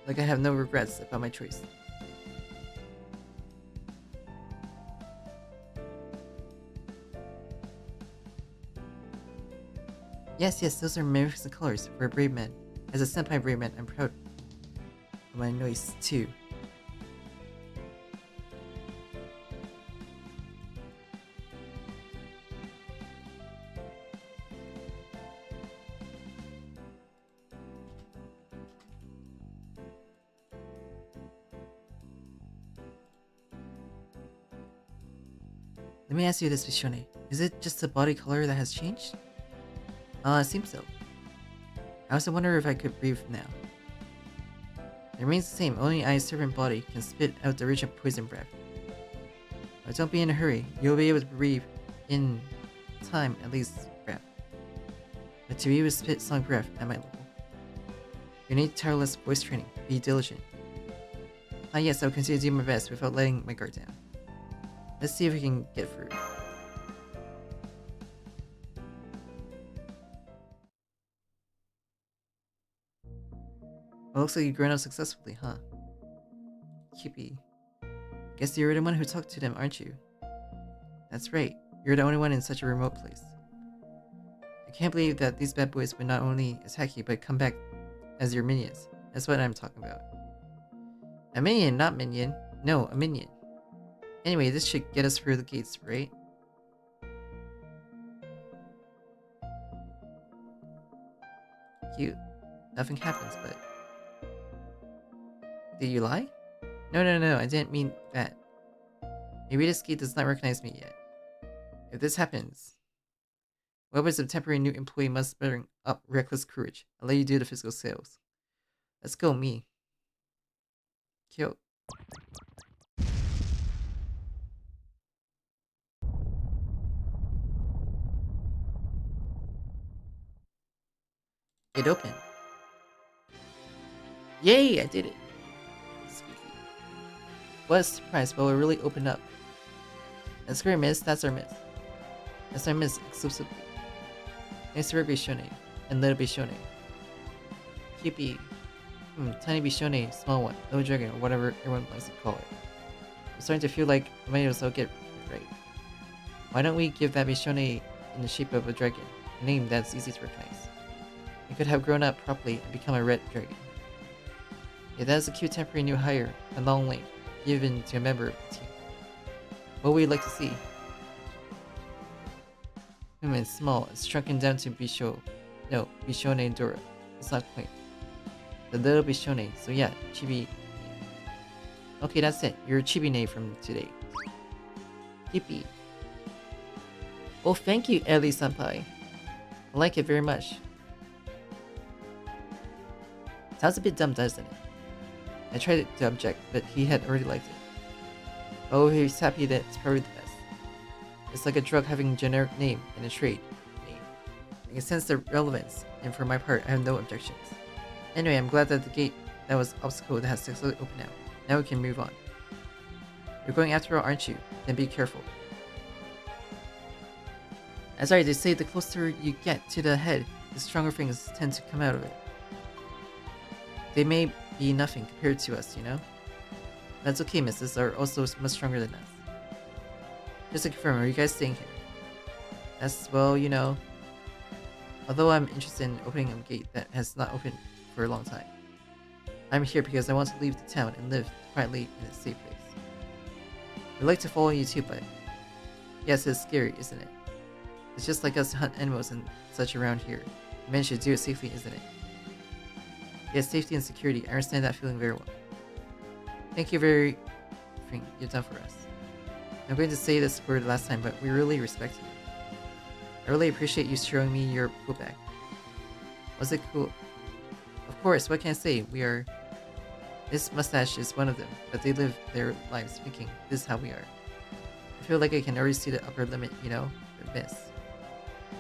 Like I have no regrets about my choice. Yes, yes, those are magnificent colors for a brave man. As a senpai brave man, I'm proud of my noise too. Let me ask you this, Bishone. Is it just the body color that has changed? It seems so. I also wonder if I could breathe now. It remains the same, only a serpent body can spit out the rich poison breath. But don't be in a hurry, you'll be able to breathe in time at least breath. But to be able to spit sonic breath at my level, you need tireless voice training, be diligent. Yes, I'll continue to do my best without letting my guard down. Let's see if we can get through. Well, looks like you've grown up successfully, huh? Cupid. Guess you're the one who talked to them, aren't you? That's right. You're the only one in such a remote place. I can't believe that these bad boys would not only attack you, but come back as your minions. That's what I'm talking about. A minion, not minion. No, a minion. Anyway, this should get us through the gates, right? Cute. Nothing happens, but... Did you lie? No, I didn't mean that. Maybe this gate does not recognize me yet. If this happens, whoever's a temporary new employee must bring up reckless courage. I'll let you do the physical sales. Let's go, me. Cute. It opened. Yay, I did it. Squeaky. What a surprise, but it really opened up. That's great, miss. That's our miss. That's our miss, exclusively. Nice to work, Bishone. And little Bishone. Cupid. Tiny Bishone, small one, little dragon, or whatever everyone likes to call it. I'm starting to feel like I might as well get it right. Why don't we give that Bishone in the shape of a dragon, a name that's easy to recognize? It could have grown up properly and become a red dragon. Yeah, that is a cute temporary new hire, a long link, given to a member of the team. What would you like to see? It's small, it's shrunken down to Bisho. No, Bishone Dora. It's not quite. The little Bishone, so yeah, chibi. Okay, that's it. You're a chibi from today. Hippie. Oh, thank you, Ellie-senpai. I like it very much. Sounds a bit dumb, doesn't it? I tried to object, but he had already liked it. Oh, he's happy that it's probably the best. It's like a drug having a generic name and a trade name. I can sense the relevance, and for my part, I have no objections. Anyway, I'm glad that the gate that was obstacle that has successfully opened now. Now we can move on. You're going after all, aren't you? Then be careful. That's right, they say the closer you get to the head, the stronger things tend to come out of it. They may be nothing compared to us, you know? That's okay, missus are also much stronger than us. Just to confirm, are you guys staying here? That's, well, you know... Although I'm interested in opening a gate that has not opened for a long time. I'm here because I want to leave the town and live quietly in a safe place. I'd like to follow you too, but... Yes, it's scary, isn't it? It's just like us to hunt animals and such around here. Men should do it safely, isn't it? Yes, safety and security. I understand that feeling very well. Thank you very much you've done for us. I'm going to say this for the last time, but we really respect you. I really appreciate you showing me your cool bag. Was it cool? Of course, what can I say? We are... This mustache is one of them, but they live their lives thinking this is how we are. I feel like I can already see the upper limit, you know, the miss.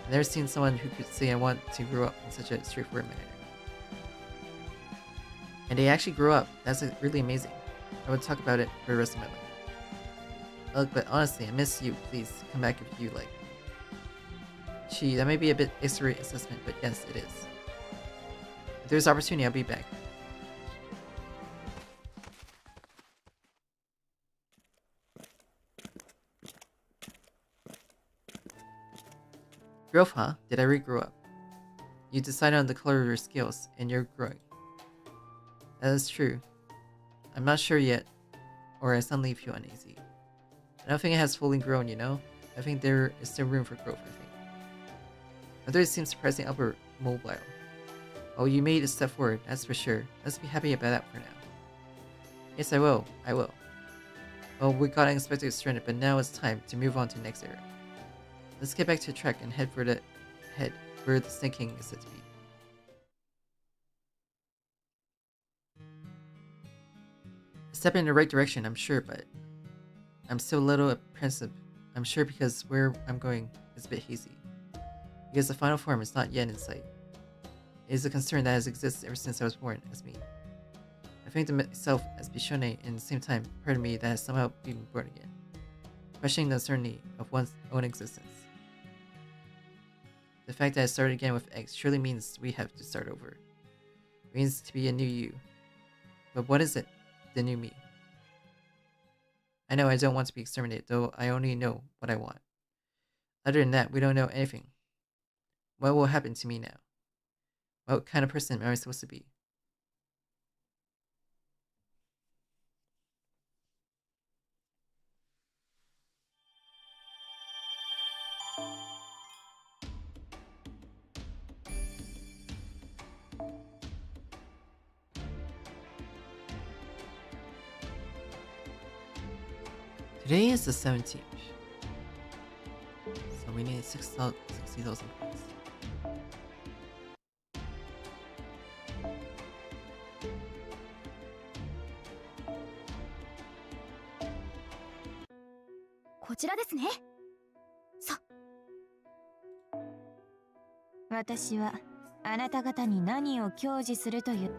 I've never seen someone who could say I want to grow up in such a straightforward manner. And they actually grew up. That's really amazing. I would talk about it for the rest of my life. Look, but honestly, I miss you. Please come back if you like. Gee, that may be a bit extra assessment, but yes, it is. If there's opportunity, I'll be back. Growth, huh? Did I regrow up? You decided on the color of your scales, and you're growing. That is true. I'm not sure yet, or I suddenly feel uneasy. I don't think it has fully grown, you know? I think there is still room for growth, I think. Others seem surprisingly upward mobile. Oh, you made a step forward, that's for sure. Let's be happy about that for now. Yes, I will. I will. Well, we got unexpectedly stranded, but now it's time to move on to the next area. Let's get back to the track and head for the where the Snake King is said to be. A step in the right direction, I'm sure, but I'm still a little apprehensive. I'm sure because where I'm going is a bit hazy. Because the final form is not yet in sight. It is a concern that has existed ever since I was born as me. I think to myself as Bishone and at the same time part of me that has somehow been born again, questioning the uncertainty of one's own existence. The fact that I started again with eggs surely means we have to start over. It means to be a new you. But what is it? The new me. I know I don't want to be exterminated, though I only know what I want. Other than that, we don't know anything. What will happen to me now? What kind of person am I supposed to be? Today is the 17th. So we need 60,000 points. Sa. 私はあなた方に何を享受するという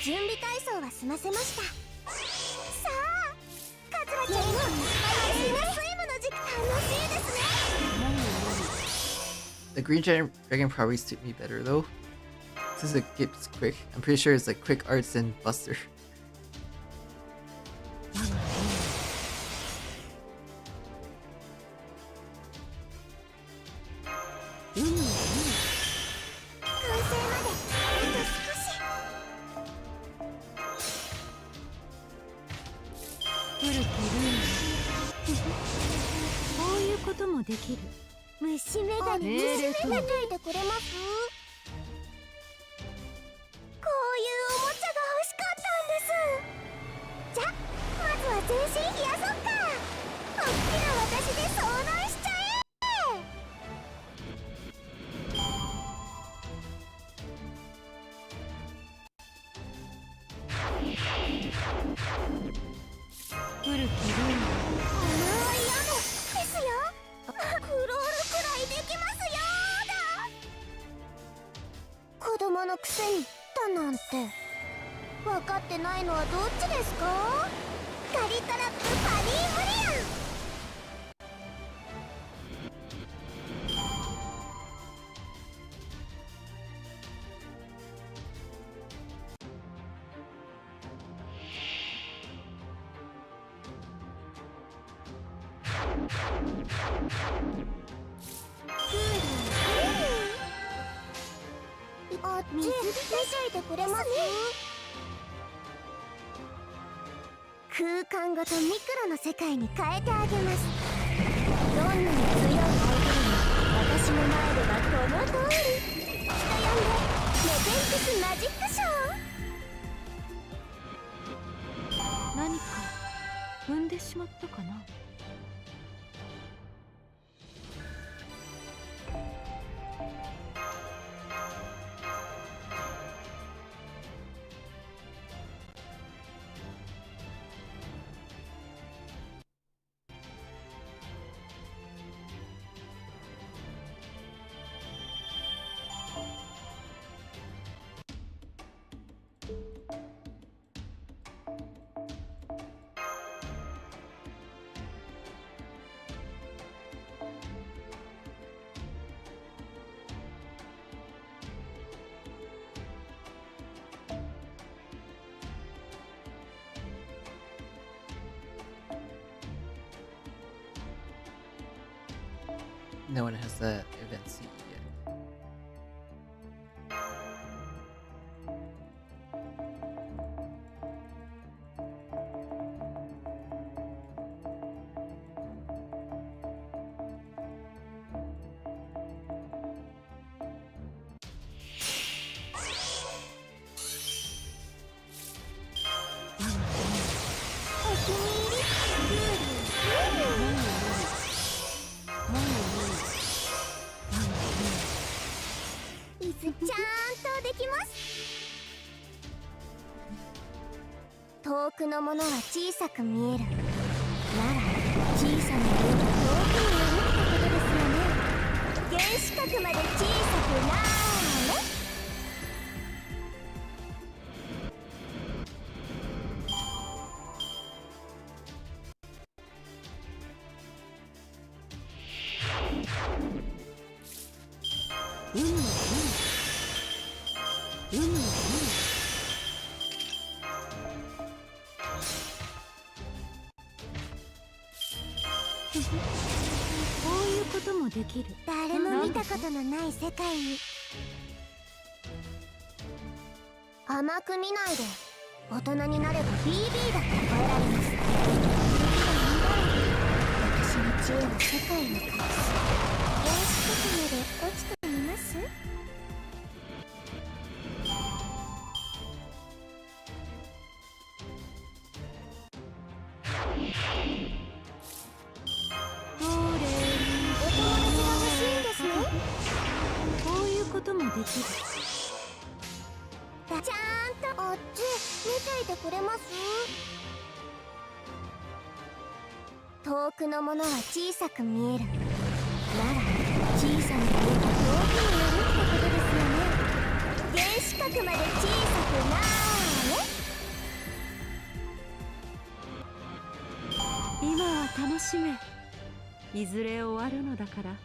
準備体操は済ませました。さあ、カズラちゃんの私がスイムの時期楽しいですね。 The Green Dragon probably suit me better though. Since it gets quick, I'm pretty sure it's like quick arts and Buster. あっち見せてくれます？空間ごとミクロの世界に変えてあげます。どんなに強い相手でも私の前ではこの通り。人呼んでネテンクスマジックショー。何か踏んでしまったかな。No one has the event seat yet.ちゃんとできます。遠くのものは小さく見えるなら、小さな家が遠くにあるってことですよね。原子核まで小さくなーれ。こういうこともできる。誰も見たことのない世界に。甘く見ないで。大人になれば BB だって超えられます。私の知恵は世界を変えす。原子核まで落ちてみます？こういうこともできる。ちゃんとあっち見ていてくれます？遠くのものは小さく見えるなら、小さな家が遠くにあるってことですよね。原子核まで小さくなーれ。今は楽しめ。いずれ終わるのだから。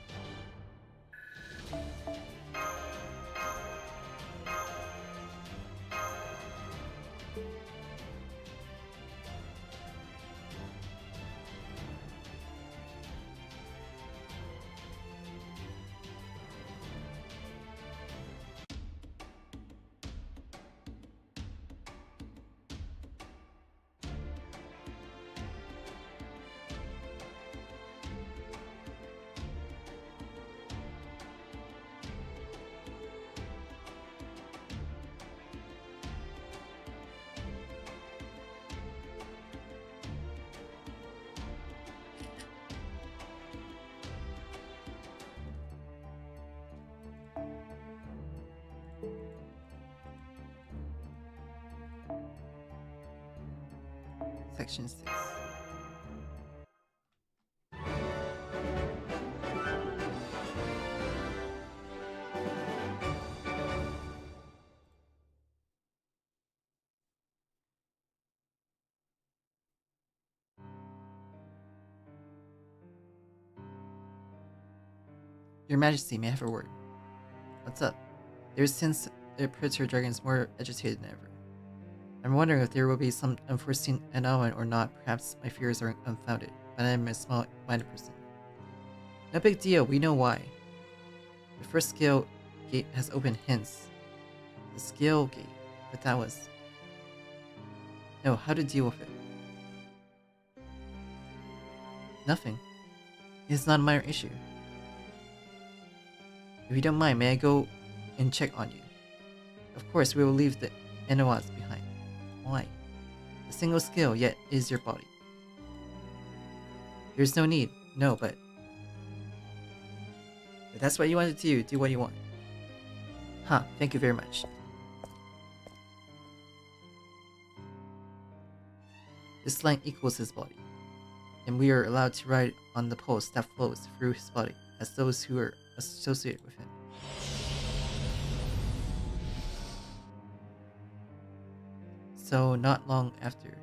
Section 6. Your Majesty, may I have a word? What's up? There's since the Predator Dragon is more agitated than ever. I'm wondering if there will be some unforeseen anomaly or not. Perhaps my fears are unfounded, but I am a small-minded person. No big deal, we know why. The first scale gate has opened, hence The scale gate. But that was... No, how to deal with it. Nothing. It's not a minor issue. If you don't mind, may I go and check on you? Of course, we will leave the NOAs behind. Why? A single scale, yet is your body. There's no need. No, but... If that's what you wanted to do what you want. Huh, thank you very much. This line equals his body, and we are allowed to ride on the pulse that flows through his body as those who are associated with him. So, not long after.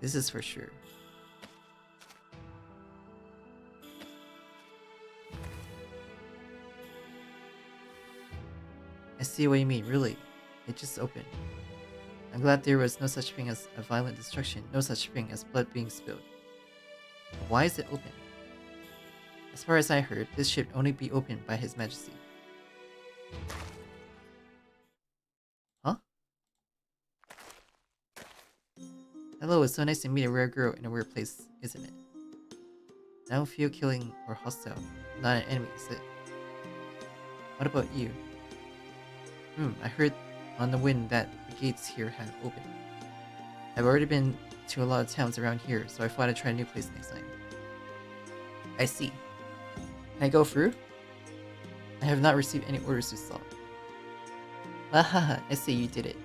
This is for sure. I see what you mean, really. It just opened. I'm glad there was no such thing as a violent destruction, no such thing as blood being spilled. But why is it open? As far as I heard, this should only be opened by His Majesty. Huh? Hello, it's so nice to meet a rare girl in a weird place, isn't it? I don't feel killing or hostile. Not an enemy, is it? What about you? I heard on the wind that the gates here have opened. I've already been to a lot of towns around here, so I thought I'd try a new place next time. I see. Can I go through? I have not received any orders to stop. Ahaha, I see you did it.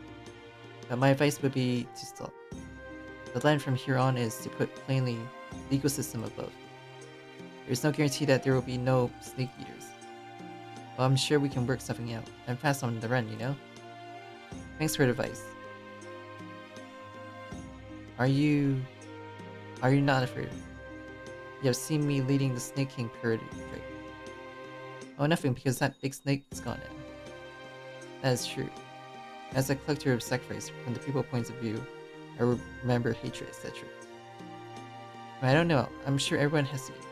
But my advice would be to stop. The line from here on is, to put plainly, the ecosystem above. There's no guarantee that there will be no snake eaters. Well, I'm sure we can work something out. I'm fast on the run, you know? Thanks for the advice. Are you not afraid? You have seen me leading the Snake King parade, right? Oh, nothing, because that big snake is gone now. That is true. As a collector of sacrifice, from the people's points of view, I remember hatred, etc. But I don't know, I'm sure everyone has to eat.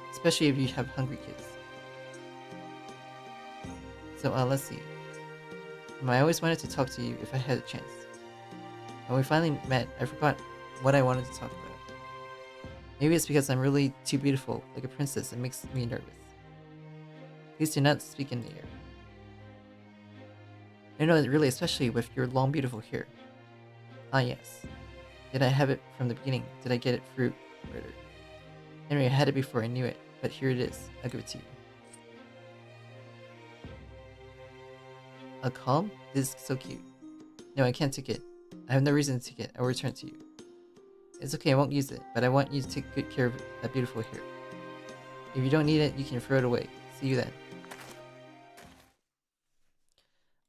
Especially if you have hungry kids. So, let's see. I always wanted to talk to you if I had a chance. When we finally met, I forgot what I wanted to talk about. Maybe it's because I'm really too beautiful, like a princess, and makes me nervous. Please do not speak in the air. No, really, especially with your long, beautiful hair. Ah, yes. Did I have it from the beginning? Did I get it through murder? Henry, I had it before I knew it, but here it is. I'll give it to you. A comb? This is so cute. No, I can't take it. I have no reason to take it. I will return it to you. It's okay, I won't use it, but I want you to take good care of that beautiful hair. If you don't need it, you can throw it away. See you then.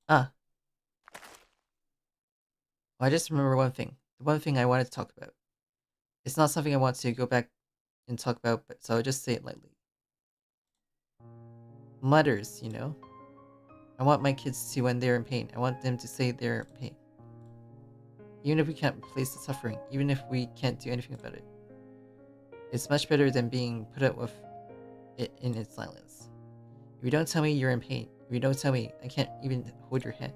Ah. Well, I just remember one thing. The one thing I wanted to talk about. It's not something I want to go back and talk about, but so I'll just say it lightly. Mothers, you know? I want my kids to, when they're in pain, I want them to say they're in pain. Even if we can't replace the suffering, even if we can't do anything about it. It's much better than being put up with it in its silence. If you don't tell me you're in pain, if you don't tell me, I can't even hold your hand.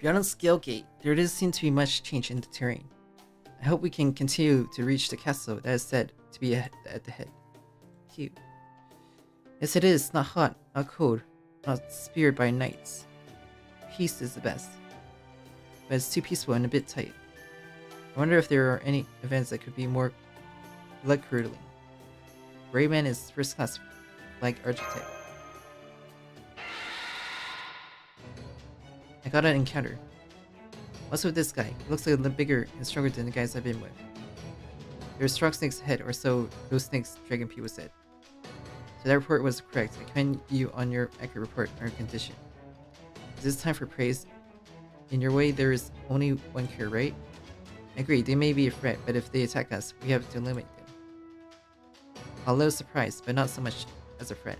Beyond the scale gate, there doesn't seem to be much change in the terrain. I hope we can continue to reach the castle that is said to be at the head. Cute. Yes, it is. Not hot, not cold, not speared by knights. Peace is the best. But it's too peaceful and a bit tight. I wonder if there are any events that could be more blood-curdling. Rayman is first-class flag architect. I got an encounter. What's with this guy? He looks like a little bigger and stronger than the guys I've been with. There's strong snakes ahead, or so those snakes Dragon People said. So that report was correct. I commend you on your accurate report on your condition. Is this time for praise? In your way, there is only one cure, right? I agree, they may be a threat, but if they attack us, we have to eliminate them. A little surprised, but not so much as a threat.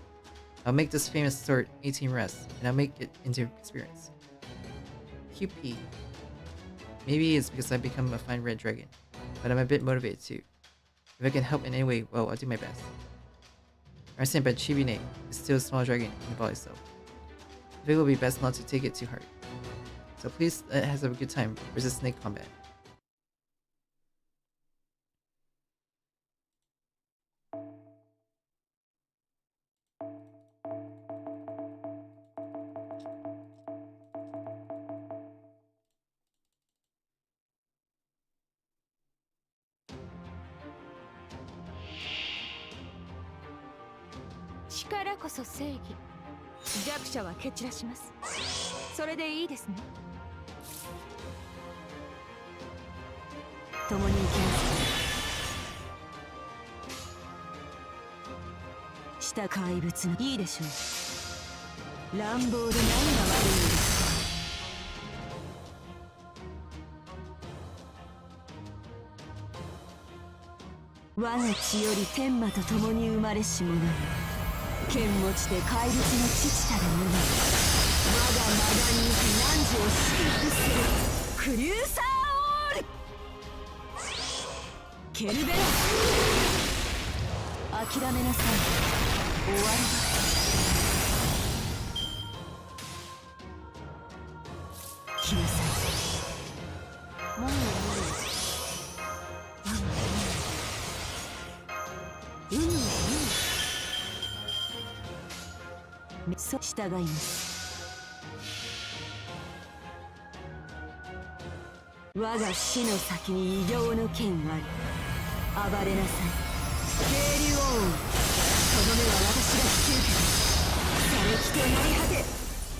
I'll make this famous sword 18 rests, and I'll make it into experience. QP. Maybe it's because I've become a fine red dragon, but I'm a bit motivated too. If I can help in any way, well, I'll do my best. I understand, but Chibine is still a small dragon in the body itself. I think it will be best not to take it too hard. So please let us have a good time versus snake combat. Chikara koso seigi. 弱者は蹴散らします。それでいいですね。共に行きます。した怪物のいいでしょう。乱暴で何が悪いのですか。我が血より天魔と共に生まれし者よ。剣持ちで怪物の父たる者よ。我が魔眼にて汝を祝福するクリューサーオール。ケルベロ諦めなさい。終わりだ。来なさい。もうそう従います。我が死の先に異形の剣あり。暴れなさい。渓流王とどめは私が引き受ける。枯れ木となり果て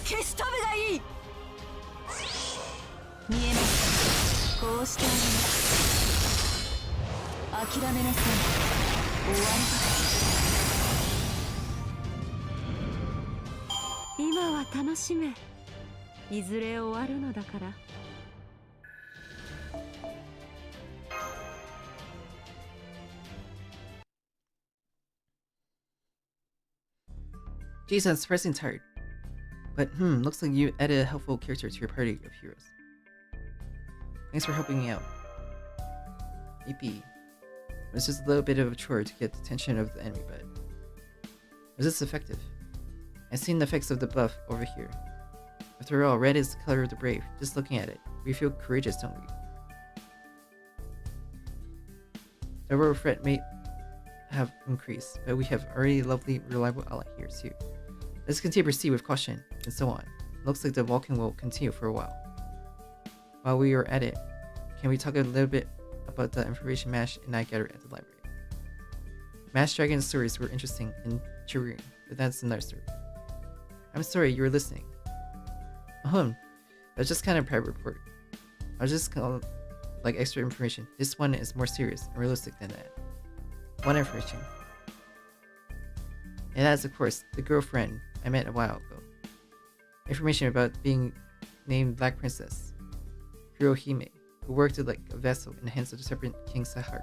消し飛ぶがいい。見えます。こうしてあげます。諦めなさい。終わりだ。今は楽しめ。いずれ終わるのだから。Jason, it's surprisingly tired. But looks like you added a helpful character to your party of heroes. Thanks for helping me out. EP. It's just a little bit of a chore to get the attention of the enemy, but was this effective? I've seen the effects of the buff over here. After all, red is the color of the brave. Just looking at it, we feel courageous, don't we? The overall threat may have increased, but we have already a lovely, reliable ally here too. Let's continue to proceed with caution, and so on. Looks like the walking will continue for a while. While we are at it, can we talk a little bit about the information Mash and I gathered at the library? Mash Dragon's stories were interesting and cheering, but that's another story. I'm sorry you were listening. That's just kind of a private report. I was just call like extra information. This one is more serious and realistic than that. One information. And that's of course the girlfriend I met a while ago. Information about being named Black Princess Kurohime, who worked like a vessel in the hands of the Serpent King Sahar.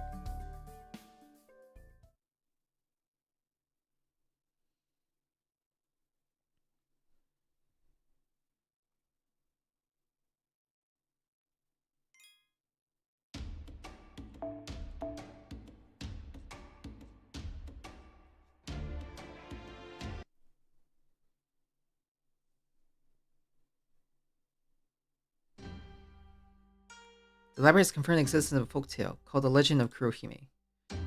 The library has confirmed the existence of a folktale called The Legend of Kurohime.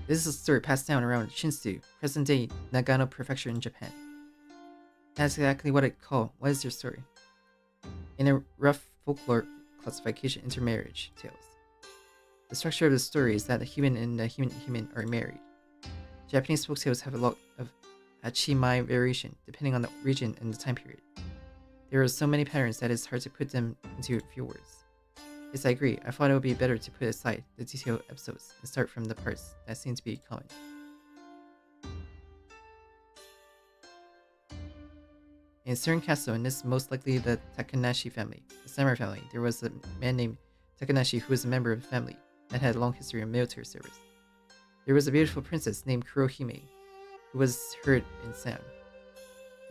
This is a story passed down around Shinsu, present-day Nagano Prefecture in Japan. That's exactly what I call. What is your story? In a rough folklore classification, intermarriage tales. The structure of the story is that the human and the human are married. Japanese folktales have a lot of hachimai variation depending on the region and the time period. There are so many patterns that it's hard to put them into a few words. Yes, I agree. I thought it would be better to put aside the detailed episodes and start from the parts that seem to be common. In a certain castle, and this is most likely the Takanashi family, the samurai family, there was a man named Takanashi who was a member of the family and had a long history of military service. There was a beautiful princess named Kurohime who was heard in sound.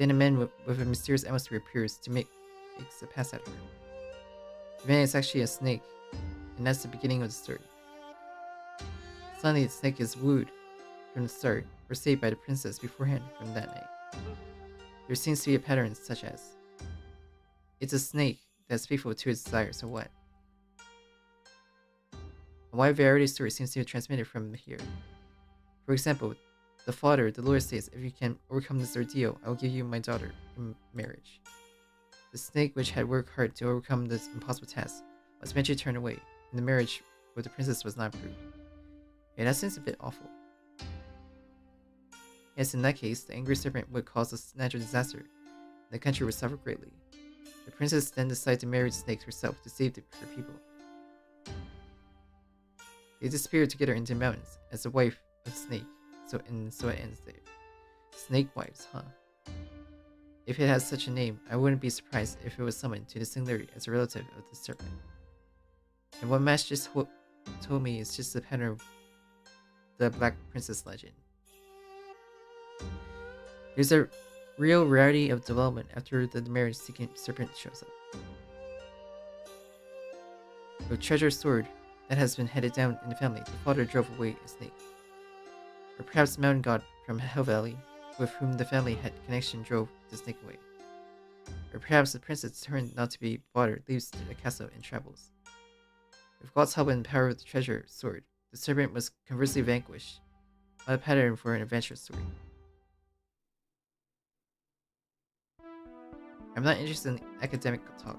Then a man with a mysterious atmosphere appears to makes a pass at her. The man is actually a snake, and that's the beginning of the story. Suddenly the snake is wooed from the start, or saved by the princess beforehand from that night. There seems to be a pattern such as, it's a snake that's faithful to its desires, so what? A wide variety of stories seems to be transmitted from here. For example, the father, the Lord says, if you can overcome this ordeal, I will give you my daughter in marriage. The snake, which had worked hard to overcome this impossible task, was eventually turned away, and the marriage with the princess was not approved. Yeah, that seems a bit awful. Yes, in that case, the angry serpent would cause a natural disaster, and the country would suffer greatly. The princess then decided to marry the snake herself to save her people. They disappeared together into the mountains as the wife of the snake, so it ends there. Snake wives, huh? If it has such a name, I wouldn't be surprised if it was summoned to the singularity as a relative of the serpent. And what Mash just told me is just the pattern of the Black Princess legend. There's a real rarity of development after the marriage-seeking serpent shows up. With treasure sword that has been handed down in the family, the father drove away a snake. Or perhaps the mountain god from Hell Valley, with whom the family had connection, drove the snake away. Or perhaps the princess turned not to be water, leaves the castle and travels. With God's help and the power of the treasure sword, the serpent was conversely vanquished. What a pattern for an adventure story. I'm not interested in academic talk.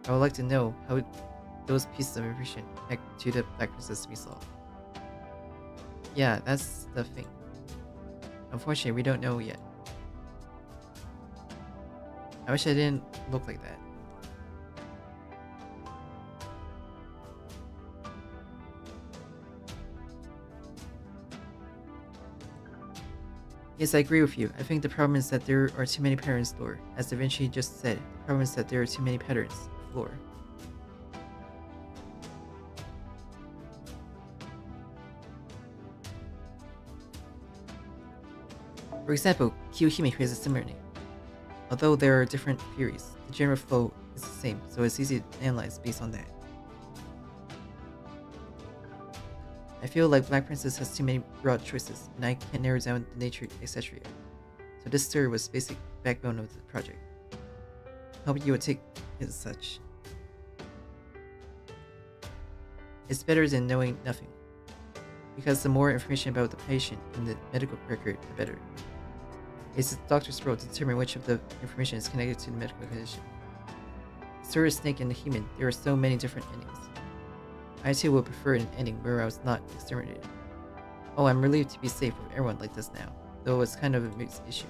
I would like to know how those pieces of information connect to the Black Princess we saw. Yeah, that's the thing. Unfortunately, we don't know yet. I wish I didn't look like that. Yes, I agree with you. I think the problem is that there are too many patterns lore. As Da Vinci just said, the problem is that there are too many patterns of lore. For example, Kiyohime has a similar name. Although there are different theories, the general flow is the same, so it's easy to analyze based on that. I feel like Black Princess has too many broad choices, and I can't narrow down the nature, etc. So this story was the basic backbone of the project. I hope you would take it as such. It's better than knowing nothing, because the more information about the patient in the medical record, the better. It's the doctor's role to determine which of the information is connected to the medical condition. The story of Snake and the human, there are so many different endings. I too would prefer an ending where I was not exterminated. Oh, I'm relieved to be safe with everyone like this now, though it's kind of a mixed issue.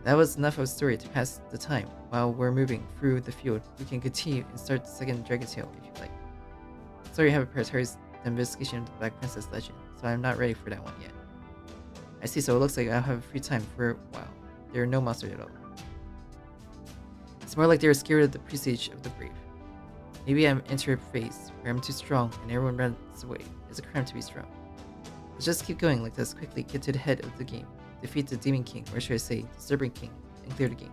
That was enough of a story to pass the time. While we're moving through the field, we can continue and start the second Dragon Tale if you like. Sorry, I have prioritized the investigation of the Black Princess legend, so I'm not ready for that one yet. I see, so it looks like I'll have free time for a while. There are no monsters at all. It's more like they're scared of the presage of the brave. Maybe I'm entering a phase where I'm too strong and everyone runs away. It's a crime to be strong. Let's just keep going like this, quickly get to the head of the game. Defeat the Demon King, or should I say, the Serpent King, and clear the game.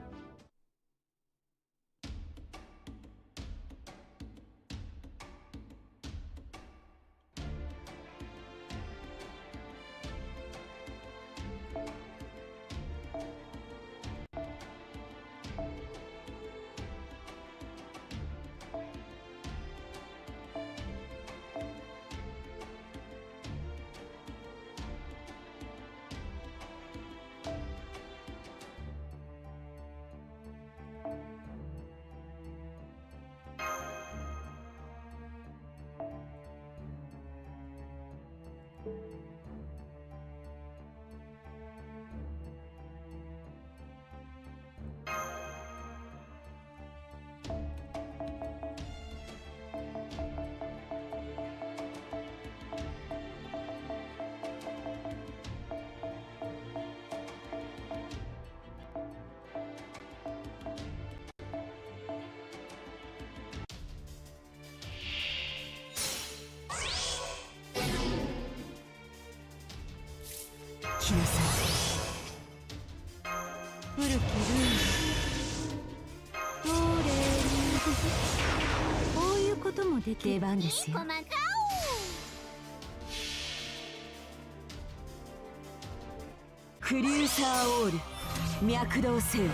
来なさい。古きルール。どれこういうこともできる番ですよ。クリューサーオール、脈動せよ。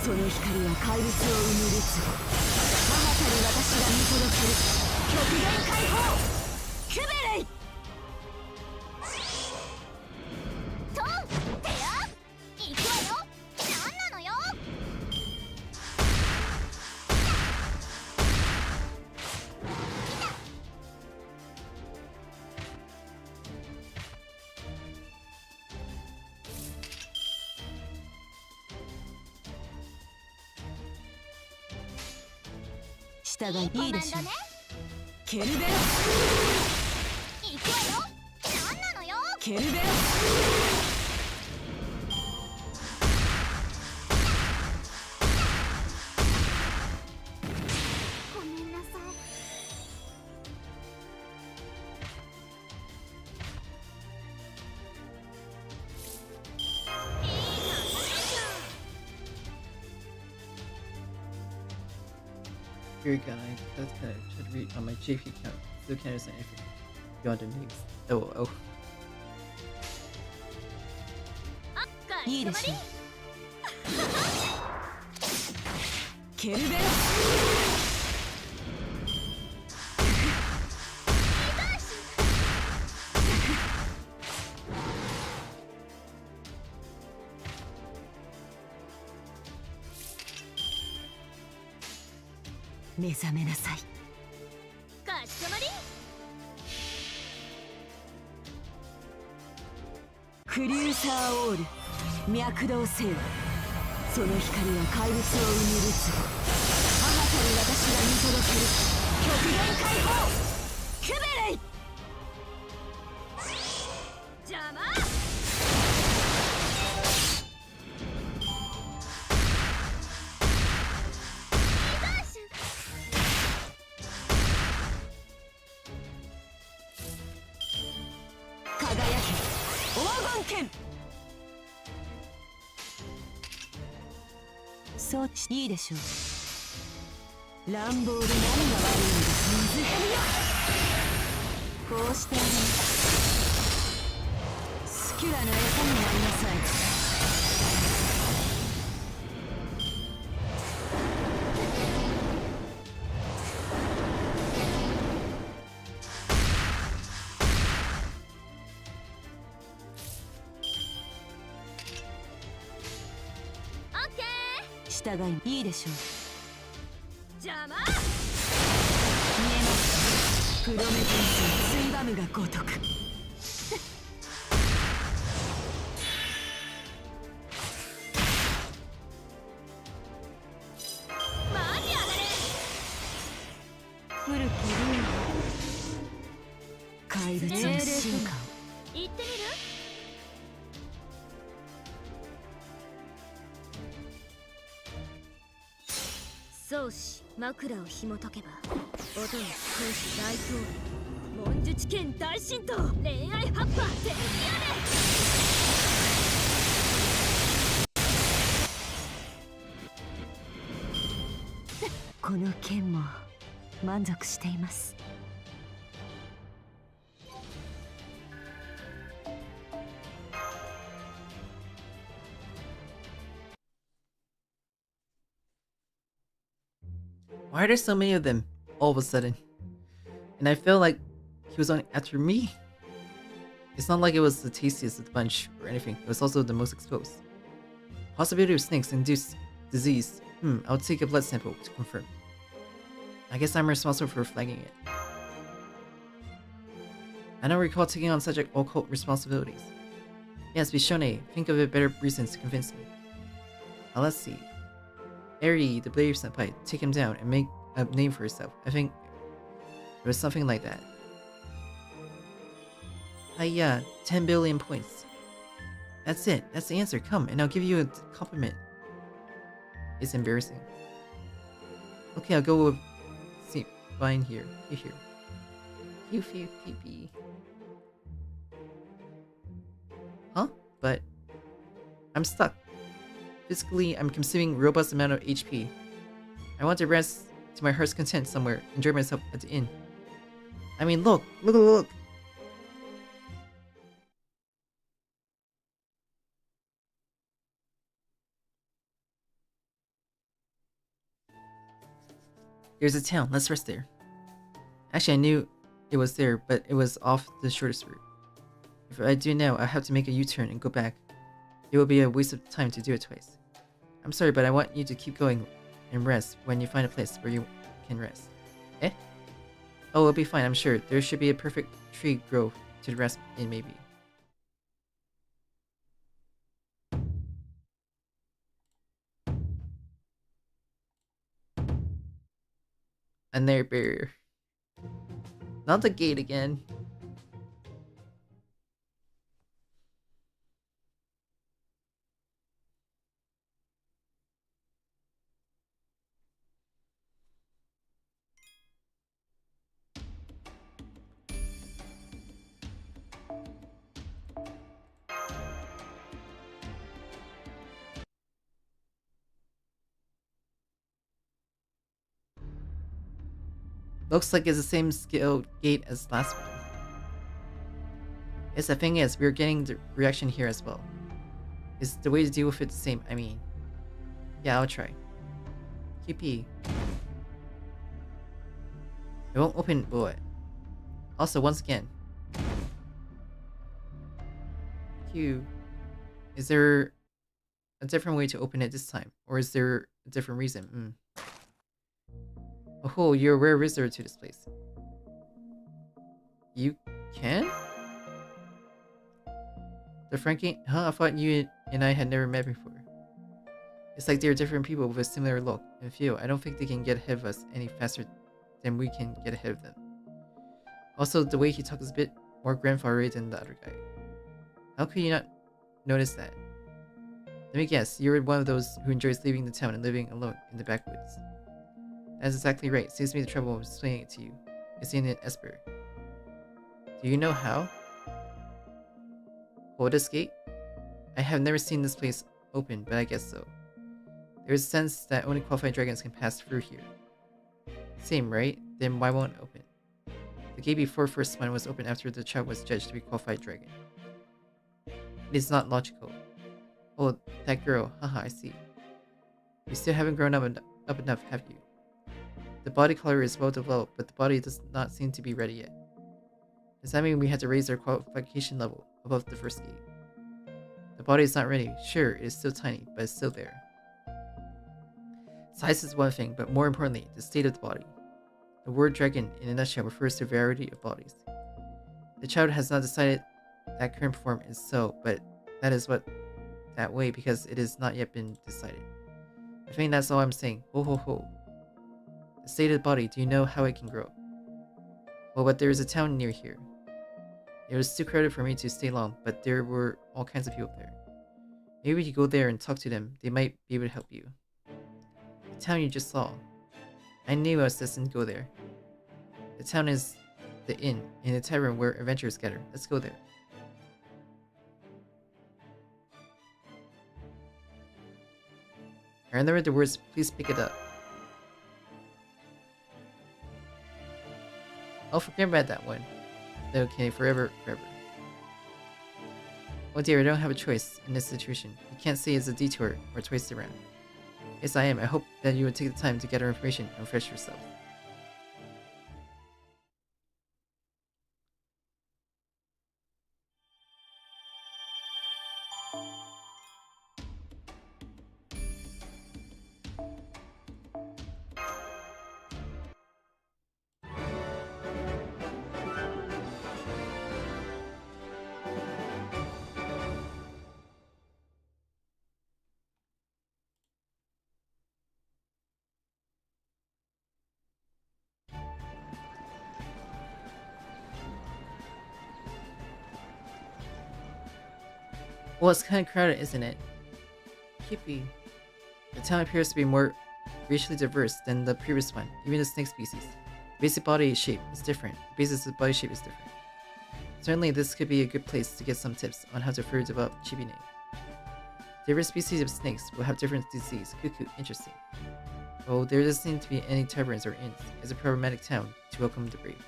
その光は怪物を生むるつぼ。母たる私が見届ける極限解放キュベレイ。従いいいでしょう。ケルベロ行くわよ。何なのよ。ケルベロごめんなさい。Here you go. That's kind of should read on my JP account. Still can't understand anything beyond the names. Oh. いいでしょう。ケルベロ目覚めなさい。かしこまり。クリューサーオール、脈動せよ。その光は怪物を生むるつぼ。母たる私が見届ける極限解放キュベレイ。邪魔。輝け黄金剣。そういいでしょう。乱暴で何が悪いんです。水蛇よ。こうしてあげます。スキュラの餌になりなさい。従いいいでしょう。邪魔。見えます。プロメテウスをついばむがごとく。マジアだね。古きルール。怪物の進化を。行ってみる。宗師枕を紐解けば音の少し大統領文術剣大神道恋愛ハッパーテレビアでこの剣も満足しています。Why are there so many of them all of a sudden? And I feel like he was on after me. It's not like it was the tastiest of the bunch or anything. It was also the most exposed. Possibility of snakes induced disease. I'll take a blood sample to confirm. I guess I'm responsible for flagging it. I don't recall taking on such occult responsibilities. Yes, Bishone, think of a better reasons to convince me. Let's see. Eri, the Blade Senpai, take him down and make a name for herself. I think it was something like that. Yeah, 10 billion points. That's it. That's the answer. Come, and I'll give you a compliment. It's embarrassing. Okay, I'll go with... See, fine here. Here. Pee. Huh? But... I'm stuck. Physically, I'm consuming robust amount of HP. I want to rest to my heart's content somewhere. Enjoy myself at the inn. I mean, look! There's a town. Let's rest there. Actually, I knew it was there, but it was off the shortest route. If I do now, I have to make a U-turn and go back. It will be a waste of time to do it twice. I'm sorry, but I want you to keep going and rest when you find a place where you can rest. Eh? Oh, it'll be fine, I'm sure. There should be a perfect tree grove to rest in, maybe. And there, barrier. Not the gate again. Looks like it's the same scale gate as last one. Yes, the thing is, we're getting the reaction here as well. Is the way to deal with it the same? I mean... Yeah, I'll try. QP. It won't open, will it? Also, once again... Q... Is there a different way to open it this time? Or is there a different reason? Oh, you're a rare visitor to this place. You can? The Frankie? Huh? I thought you and I had never met before. It's like they're different people with a similar look and feel. I don't think they can get ahead of us any faster than we can get ahead of them. Also, the way he talks is a bit more grandfathery than the other guy. How could you not notice that? Let me guess, you're one of those who enjoys leaving the town and living alone in the backwoods. That's exactly right. Saves me the trouble of explaining it to you. It's in Esper. Do you know how? Hold this gate? I have never seen this place open, but I guess so. There's a sense that only qualified dragons can pass through here. Same, right? Then why won't it open? The gate before first one was open after the child was judged to be a qualified dragon. It is not logical. Oh, that girl. Haha, I see. You still haven't grown up enough, have you? The body color is well developed, but the body does not seem to be ready yet. Does that mean we have to raise our qualification level above the first gate? The body is not ready. Sure, it is still tiny, but it's still there. Size is one thing, but more importantly, the state of the body. The word dragon, in a nutshell, refers to a variety of bodies. The child has not decided that current form is so, but that is what that way because it has not yet been decided. I think that's all I'm saying. Ho ho ho. The state of the body, do you know how it can grow? Well, but there is a town near here. It was too crowded for me to stay long, but there were all kinds of people there. Maybe we could go there and talk to them. They might be able to help you. The town you just saw. I knew I was destined to go there. The town is the inn, in the tavern where adventurers gather. Let's go there. I remember the words, please pick it up. I'll forget about that one. Okay, forever. Oh dear, I don't have a choice in this situation. You can't say it's a detour or twice around. Yes, I am. I hope that you would take the time to gather information and refresh yourself. Well, it's kind of crowded, isn't it? Keepy. The town appears to be more racially diverse than the previous one, even the snake species. The basic body shape is different. The basis of the body shape is different. Certainly, this could be a good place to get some tips on how to further develop Chibine. Different species of snakes will have different disease. Cuckoo, interesting. Oh, there doesn't seem to be any taverns or inns. It's a problematic town to welcome the brave.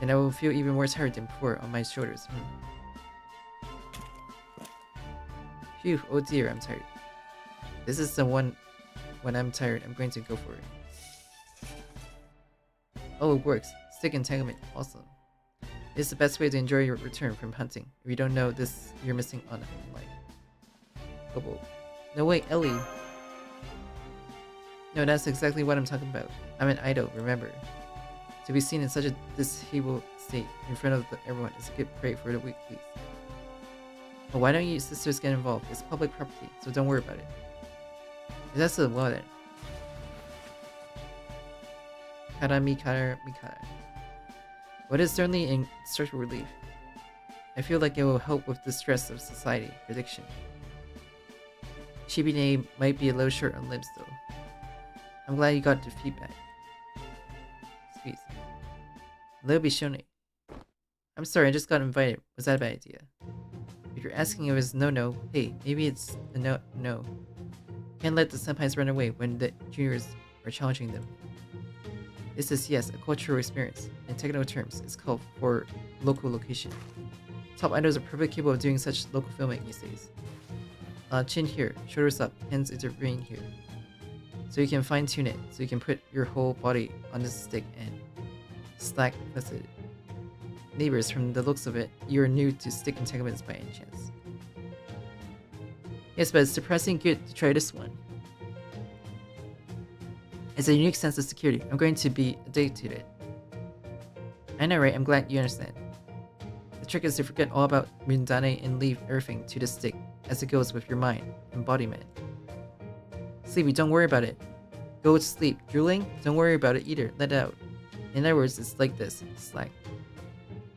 And I will feel even more tired than before on my shoulders. Phew, oh dear, I'm tired. This is the one when I'm tired, I'm going to go for it. Oh, it works. Stick entanglement, awesome. It's the best way to enjoy your return from hunting. If you don't know this, you're missing on life. Oh, no way, Ellie. No, that's exactly what I'm talking about. I'm an idol, remember. To be seen in such a disheveled state in front of everyone is a good prey for the weak, please. But why don't you sisters get involved? It's public property, so don't worry about it. If that's the well then. Kara mikara mikara. What is certainly in structural relief. I feel like it will help with the stress of society. Prediction. Chibine might be a little short on limbs though. I'm glad you got the feedback. Squeeze. Little Bishone. I'm sorry, I just got invited. Was that a bad idea? If you're asking if it's no, hey, maybe it's a no. Can't let the senpais run away when the juniors are challenging them. This is, yes, a cultural experience. In technical terms, it's called for local location. Top idols are perfectly capable of doing such local filmmaking these days. Chin here, shoulders up, hands intervene here. So you can fine tune it, so you can put your whole body on this stick and slack plus it. Neighbors, from the looks of it, you are new to stick entanglements by any chance. Yes, but it's surprisingly good to try this one. It's a unique sense of security. I'm going to be addicted to it. I know, right? I'm glad you understand. The trick is to forget all about Mundane and leave everything to the stick as it goes with your mind, embodiment. Sleepy, don't worry about it. Go to sleep. Drooling? Don't worry about it either. Let it out. In other words, it's like this. Slack.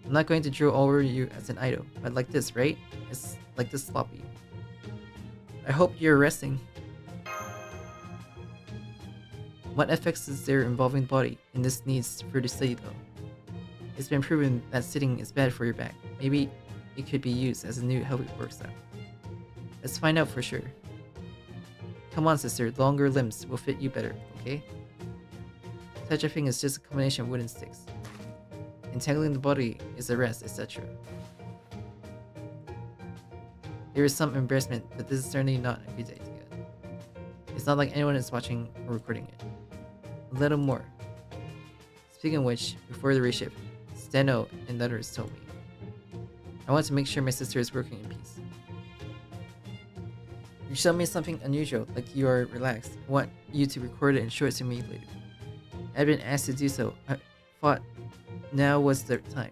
I'm not going to drool all over you as an idol, but like this, right? It's like this sloppy. I hope you're resting. What effects is there involving body in this needs further study though? It's been proven that sitting is bad for your back. Maybe it could be used as a new healthy workout. Let's find out for sure. Come on sister, longer limbs will fit you better, okay? Such a thing is just a combination of wooden sticks. Entangling the body is the rest, etc. There is some embarrassment, but this is certainly not a good idea. It's not like anyone is watching or recording it. A little more. Speaking of which, before the reshift, Steno and others told me. I want to make sure my sister is working in peace. You showed me something unusual, like you are relaxed. I want you to record it and show it to me later. I've been asked to do so. I thought now was the time.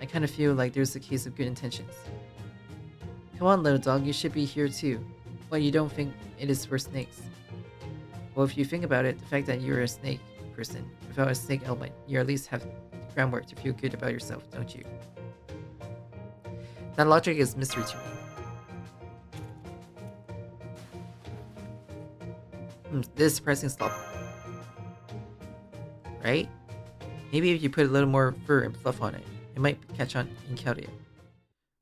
I kind of feel like there's a case of good intentions. Come on, little dog, you should be here too. What, you don't think it is for snakes? Well, if you think about it, the fact that you're a snake person without a snake element, you at least have the groundwork to feel good about yourself, don't you? That logic is mystery to me. This is surprising slop. Right? Maybe if you put a little more fur and fluff on it, it might catch on in Chaldea.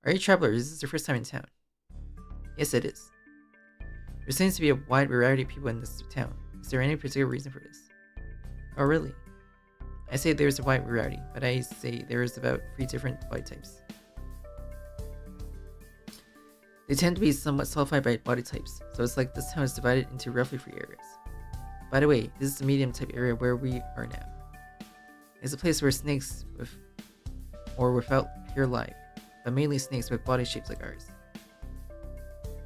Are you travelers? Is this your first time in town? Yes, it is. There seems to be a wide variety of people in this town. Is there any particular reason for this? Oh, really? I say there's a wide variety, but I say there is about 3 different body types. They tend to be somewhat solidified by body types, so it's like this town is divided into roughly 3 areas. By the way, this is the medium type area where we are now. It's a place where snakes with or without hair live, but mainly snakes with body shapes like ours.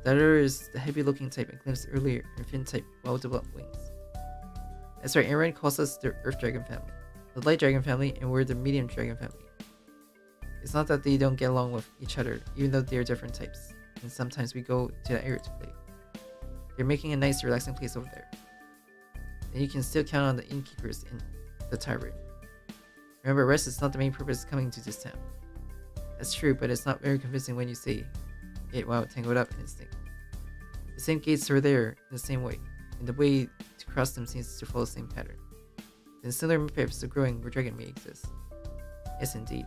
The other is the heavy looking type and glimpsed earlier and fin type well developed wings. That's right, everyone calls us the Earth Dragon family, the Light Dragon family, and we're the Medium Dragon family. It's not that they don't get along with each other, even though they're different types, and sometimes we go to that area to play. They're making a nice relaxing place over there. And you can still count on the innkeepers in the tavern. Remember, rest is not the main purpose of coming to this town. That's true, but it's not very convincing when you say it while tangled up in its snake. The same gates are there in the same way, and the way to cross them seems to follow the same pattern. Then similar types of growing where dragon may exist. Yes, indeed.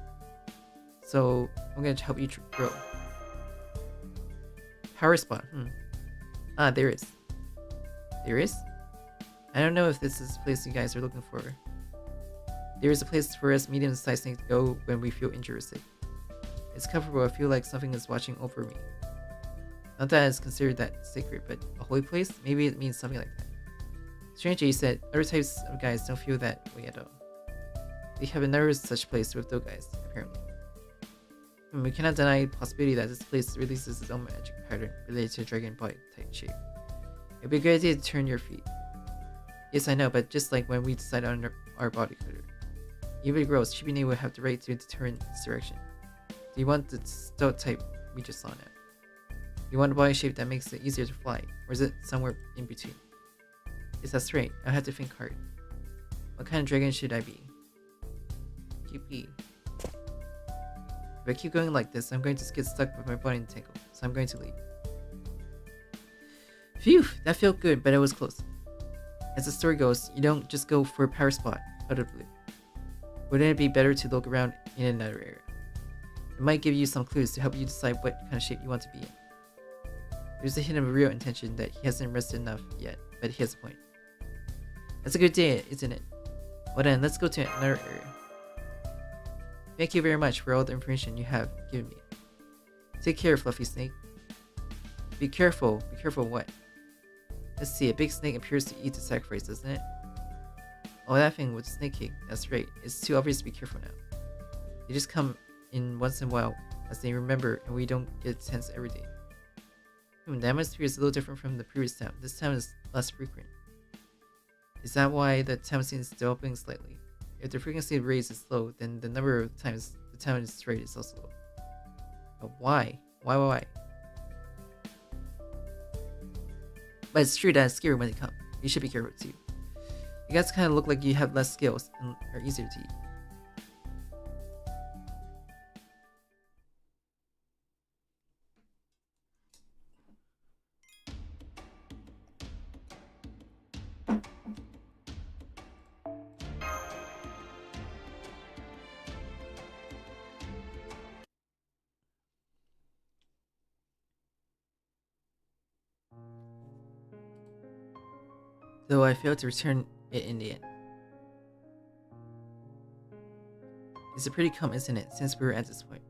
So I'm going to help you grow. Power spot. Ah, there is. There is? I don't know if this is the place you guys are looking for. There is a place for us medium-sized snakes to go when we feel injured or sick. It's comfortable. I feel like something is watching over me. Not that it's considered that sacred, but a holy place? Maybe it means something like that. Strangely, he said, other types of guys don't feel that way at all. They have another such place with those guys, apparently. We cannot deny the possibility that this place releases its own magic pattern related to dragon body type shape. It'd be a good idea to turn your feet. Yes, I know, but just like when we decide on our body color. Even if it grows, Chibine will have the right to determine its direction. Do you want the stout type we just saw now? Do you want a body shape that makes it easier to fly, or is it somewhere in between? Yes, that's right. I'll have to think hard. What kind of dragon should I be? GP. If I keep going like this, I'm going to get stuck with my body entangled, so I'm going to leave. Phew, that felt good, but it was close. As the story goes, you don't just go for a power spot out of the blue. Wouldn't it be better to look around in another area? It might give you some clues to help you decide what kind of shape you want to be in. There's a hint of real intention that he hasn't rested enough yet, but he has a point. That's a good day, isn't it? Well then, let's go to another area. Thank you very much for all the information you have given me. Take care, Fluffy Snake. Be careful. Be careful of what? Let's see, a big snake appears to eat the sacrifice, doesn't it? Oh, that thing with the snake cake. That's right. It's too obvious to be careful now. They just come in once in a while, as they remember, and we don't get a chance every day. The atmosphere is a little different from the previous town. This town is less frequent. Is that why the town seems developing slightly? If the frequency of raids is low, then the number of times the town is destroyed is also low. But why? Why? But it's true that it's scary when they come. You should be careful too. You guys kind of look like you have less skills and are easier to eat. Though I failed to return it in the end. It's a pretty calm, isn't it, since we were at this point?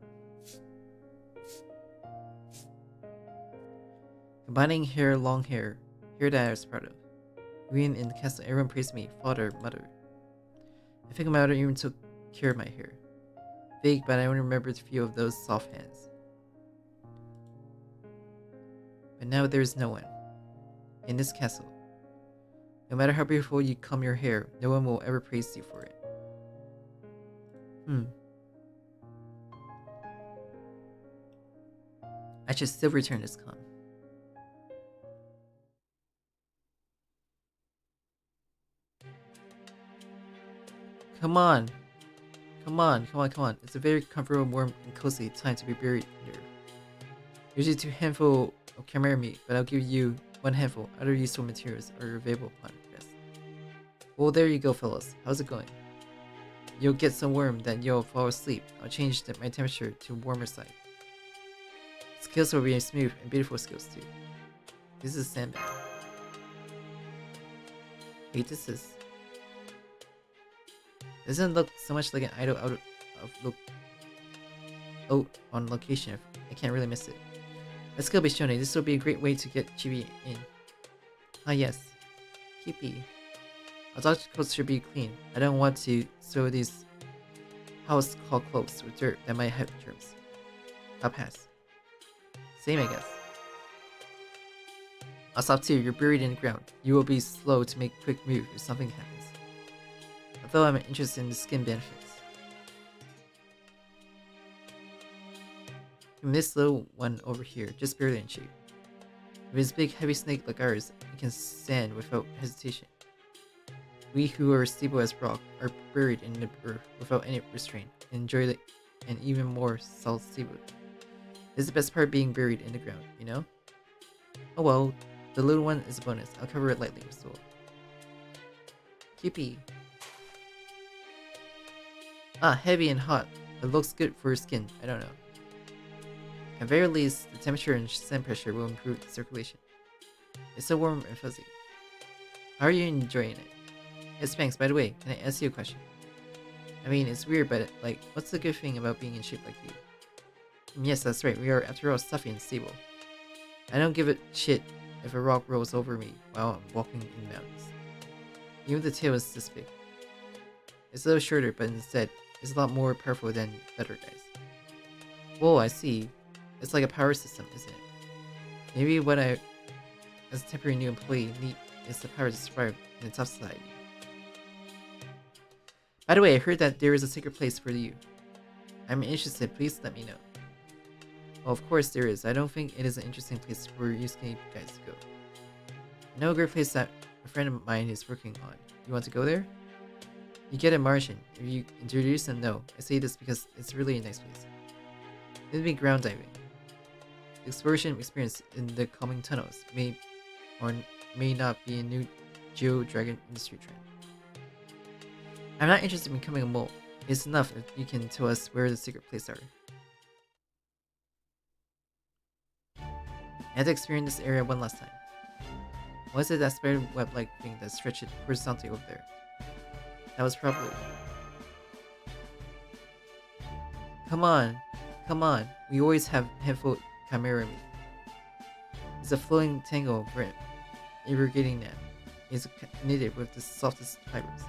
Combining hair, long hair that I was proud of. Being in the castle, everyone praised me, father, mother. I think my mother even took care of my hair. Vague, but I only remembered a few of those soft hands. But now there is no one. In this castle. No matter how beautiful you comb your hair, no one will ever praise you for it. I should still return this comb. Come on. It's a very comfortable, warm, and cozy time to be buried under. Usually 2 handfuls of chimera meat, but I'll give you 1 handful. Other useful materials are available upon request. Well, there you go, fellas. How's it going? You'll get some warm, then you'll fall asleep. I'll change my temperature to warmer side. Skills will be smooth and beautiful skills too. This is a sandbag. Wait, this is... Doesn't look so much like an idol out on location. I can't really miss it. Let's go, Bishone. This will be a great way to get Chibi in. Ah yes. Keepy. Our dog clothes should be clean. I don't want to soil these house-call clothes with dirt that might have germs. I'll pass. Same, I guess. I'll stop too. You're buried in the ground. You will be slow to make a quick move if something happens. Although I'm interested in the skin benefits. From this little one over here, just barely in shape. If it's a big heavy snake like ours, it can stand without hesitation. We who are stable as rock are buried in the earth without any restraint and enjoy an even more solid seafood. This is the best part, being buried in the ground, you know? Oh well, the little one is a bonus. I'll cover it lightly with soul. QP. Ah, heavy and hot. It looks good for your skin. I don't know. At very least, the temperature and sand pressure will improve the circulation. It's so warm and fuzzy. How are you enjoying it? Yes, thanks. By the way, can I ask you a question? I mean, it's weird, but like, what's the good thing about being in shape like you? Yes, that's right. We are, after all, stuffy and stable. I don't give a shit if a rock rolls over me while I'm walking in the mountains. Even the tail is this big. It's a little shorter, but instead, it's a lot more powerful than better guys. Whoa, I see. It's like a power system, isn't it? Maybe what I, as a temporary new employee, need is the power to survive in a tough society. By the way, I heard that there is a secret place for you. I'm interested, please let me know. Well, of course there is. I don't think it is an interesting place for you skinny guys to go. I know a great place that a friend of mine is working on. You want to go there? You get a Martian. If you introduce them, no. I say this because it's really a nice place. Then be ground diving. The exploration experience in the calming tunnels may or may not be a new Geo-Dragon industry trend. I'm not interested in becoming a mole. It's enough if you can tell us where the secret places are. I had to experience this area one last time. What is it, that spider web-like thing that stretched horizontally over there? That was probably... Come on. Come on. We always have headfoot chimera meat. It's a flowing tangle of irrigating net. It's knitted with the softest fibers.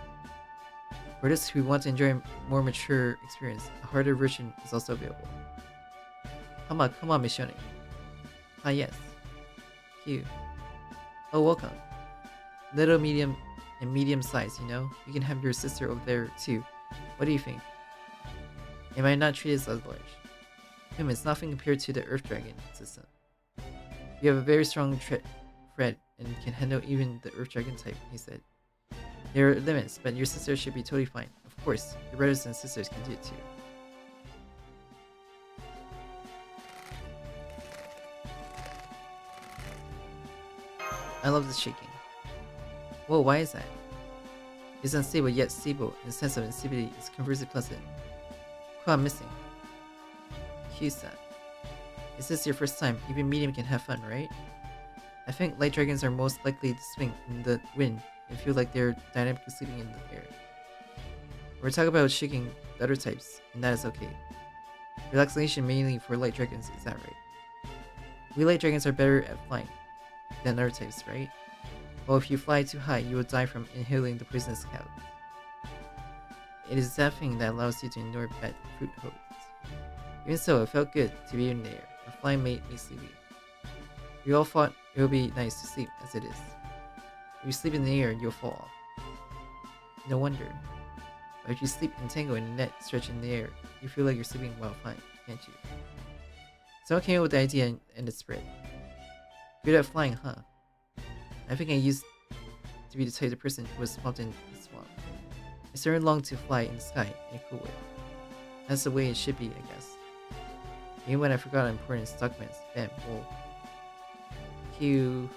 For those who want to enjoy a more mature experience, a harder version is also available. Come on, Mishoni. Ah, yes. Q. Oh, welcome. Little, medium, and medium size, you know? You can have your sister over there, too. What do you think? Am I not treated as large? It's nothing compared to the Earth Dragon system. You have a very strong thread and can handle even the Earth Dragon type, he said. There are limits, but your sister should be totally fine. Of course, your brothers and sisters can do it too. I love this shaking. Whoa, why is that? It's unstable yet stable in the sense of instability is conversely pleasant. Cool, I'm missing. Q-san. Is this your first time? Even medium can have fun, right? I think light dragons are most likely to swing in the wind and feel like they're dynamically sleeping in the air. We're talking about shaking the other types, and that is okay. Relaxation mainly for light dragons, is that right? We light dragons are better at flying than other types, right? Well, if you fly too high, you will die from inhaling the poisonous clouds. It is that thing that allows you to ignore bad fruit hopes. Even so, it felt good to be in the air. The flying made me sleepy. We all thought it would be nice to sleep as it is. If you sleep in the air, you'll fall off. No wonder. But if you sleep entangled in a net stretched in the air, you feel like you're sleeping while flying, can't you? Someone came up with the idea and it spread. Good at flying, huh? I think I used to be the type of person who was swamped in the swamp. I certainly long to fly in the sky in a cool way. That's the way it should be, I guess. Even when I forgot important documents, bam, whoa. Q.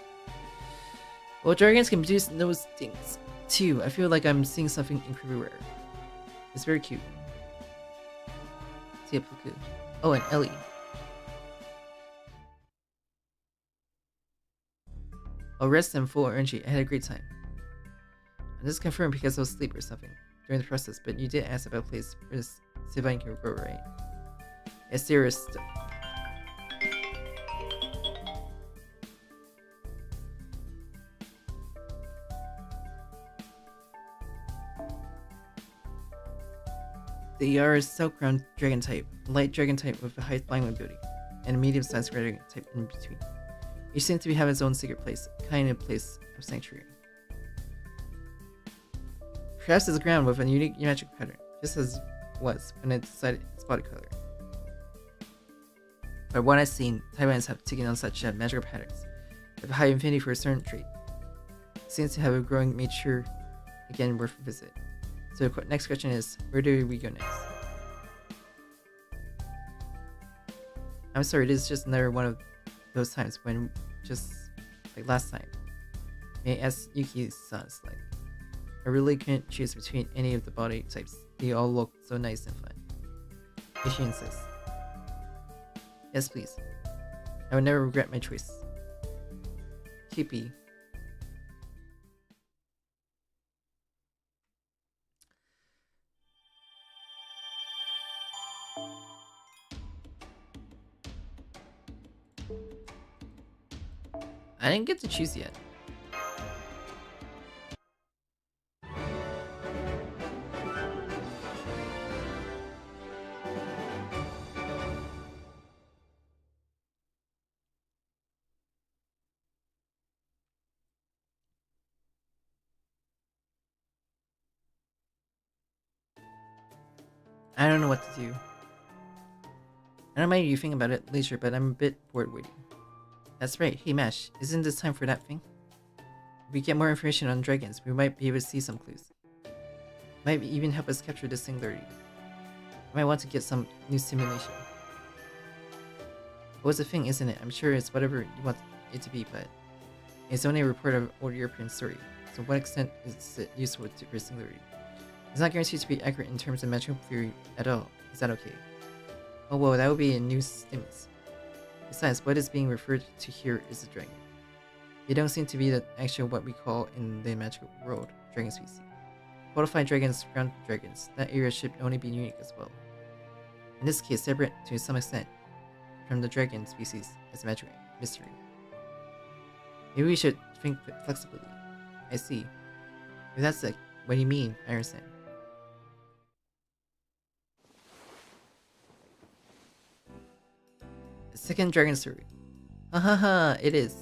Well, dragons can produce those things too. I feel like I'm seeing something incredibly rare. It's very cute. Tiapuku. Oh, and Ellie. Oh, rest and full energy. I had a great time. I'm just confirmed because I was asleep or something during the process, but you did ask about a place where this Sivine can grow, right? Yes, there is. They are a south-ground dragon type, a light dragon type with a high flying ability, and a medium-sized dragon type in between. Each seems to be having its own secret place, kind of place of sanctuary. Perhaps it's a ground with a unique geometric pattern, just as it was when it decided its body color. But what I've seen, Taiwans have taken on such magical patterns, with a high affinity for a certain trait. It seems to have a growing nature, again worth a visit. So the next question is, where do we go next? I'm sorry, this is just another one of those times when, just like last time, may I ask Yuki-san's like, I really couldn't choose between any of the body types. They all look so nice and fun. Ishi insists. Yes, please. I would never regret my choice. Keepy. I didn't get to choose yet. I don't know what to do. I don't mind you think about it later, but I'm a bit bored waiting. That's right. Hey Mash, isn't this time for that thing? If we get more information on dragons, we might be able to see some clues. Might even help us capture this singularity. I might want to get some new simulation. Well, it's a thing, isn't it? I'm sure it's whatever you want it to be, but it's only a report of old European story. So what extent is it useful for singularity? It's not guaranteed to be accurate in terms of magical theory at all. Is that okay? Oh well, that would be a new stimulus. Besides, what is being referred to here is a dragon. They don't seem to be the actual what we call in the magical world dragon species. Qualified dragons, ground dragons, that area should only be unique as well. In this case, separate to some extent from the dragon species as a magic mystery. Maybe we should think flexibly. I see. If that's like what you mean, I understand. The second dragon story. Hahaha, it is.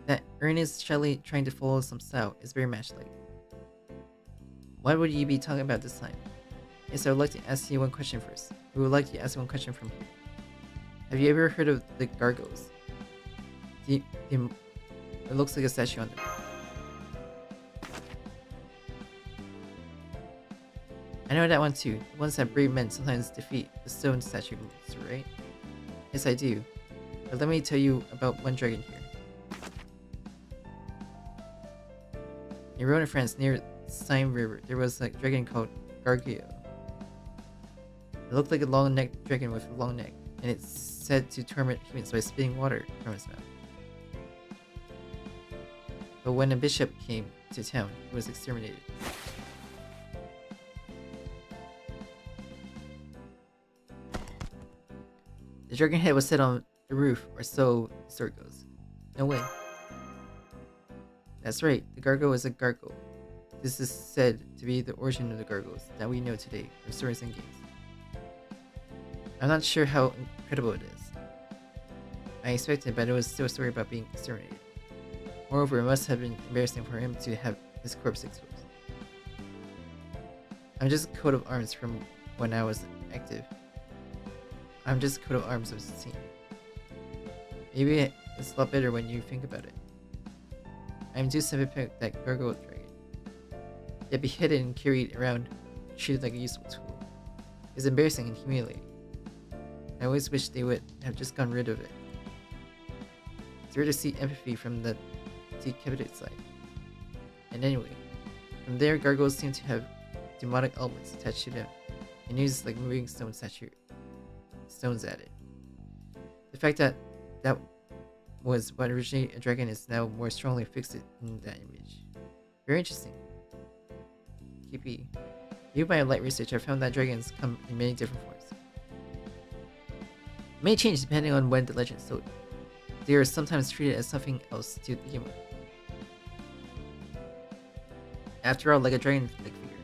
That earnest Shelly trying to follow some style is very match-like. What would you be talking about this time? Yes, I would like to ask you one question first. We would like to ask one question from here. Have you ever heard of the gargoyles? It looks like a statue on them. I know that one too. The ones that brave men sometimes defeat the stone statue monster, right? Yes, I do. But let me tell you about one dragon here. In Rhone, France, near Seine River, there was a dragon called Gargoyle. It looked like a long-necked dragon with a long neck, and it's said to torment humans by spitting water from its mouth. But when a bishop came to town, it was exterminated. The dragon head was set on the roof, or so the story goes. No way. That's right, the gargoyle is a gargoyle. This is said to be the origin of the gargoyles that we know today from stories and games. I'm not sure how incredible it is. I expected, but it was still a story about being exterminated. Moreover, it must have been embarrassing for him to have his corpse exposed. I'm just a coat of arms from when I was active. I'm just a coat of arms of the team. Maybe it's a lot better when you think about it. I'm too sympathetic that gargoyle dragon. Yet beheaded and carried around, treated like a useful tool. It's embarrassing and humiliating. I always wish they would have just gotten rid of it. It's rare to see empathy from the decapitated side. And anyway, from there gargoyles seem to have demonic elements attached to them, and used like moving stones at it. The fact that that was what originally a dragon is now more strongly fixed in that image. Very interesting. KP. Even by light research, I found that dragons come in many different forms. It may change depending on when the legend is told. They are sometimes treated as something else to begin with. After all, like a dragon-like figure.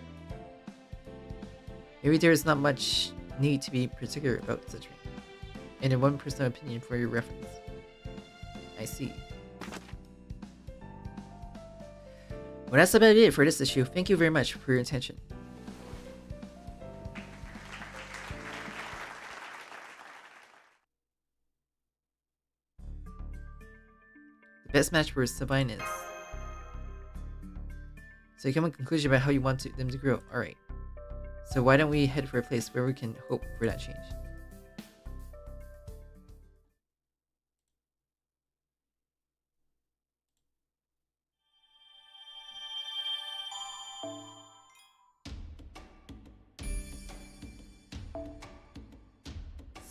Maybe there is not much need to be particular about such thing. And in one personal opinion for your reference. I see. Well, that's about it for this issue. Thank you very much for your attention. The best match for Sabine is. So you come to a conclusion about how you want them to grow. Alright. So why don't we head for a place where we can hope for that change.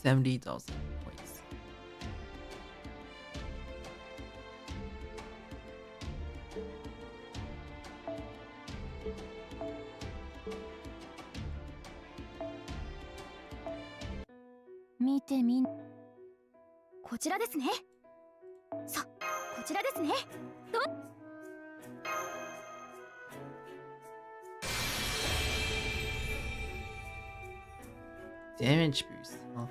70,000 points.見てみん。こちらですね。さ、こちらですね。Damage boost, huh? .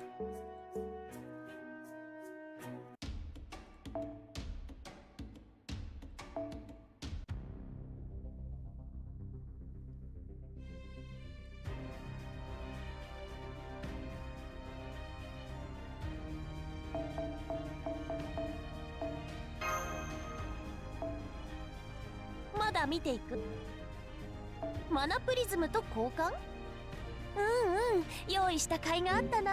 まだ見ていく。マナプリズムと交換。用意した甲斐があったな。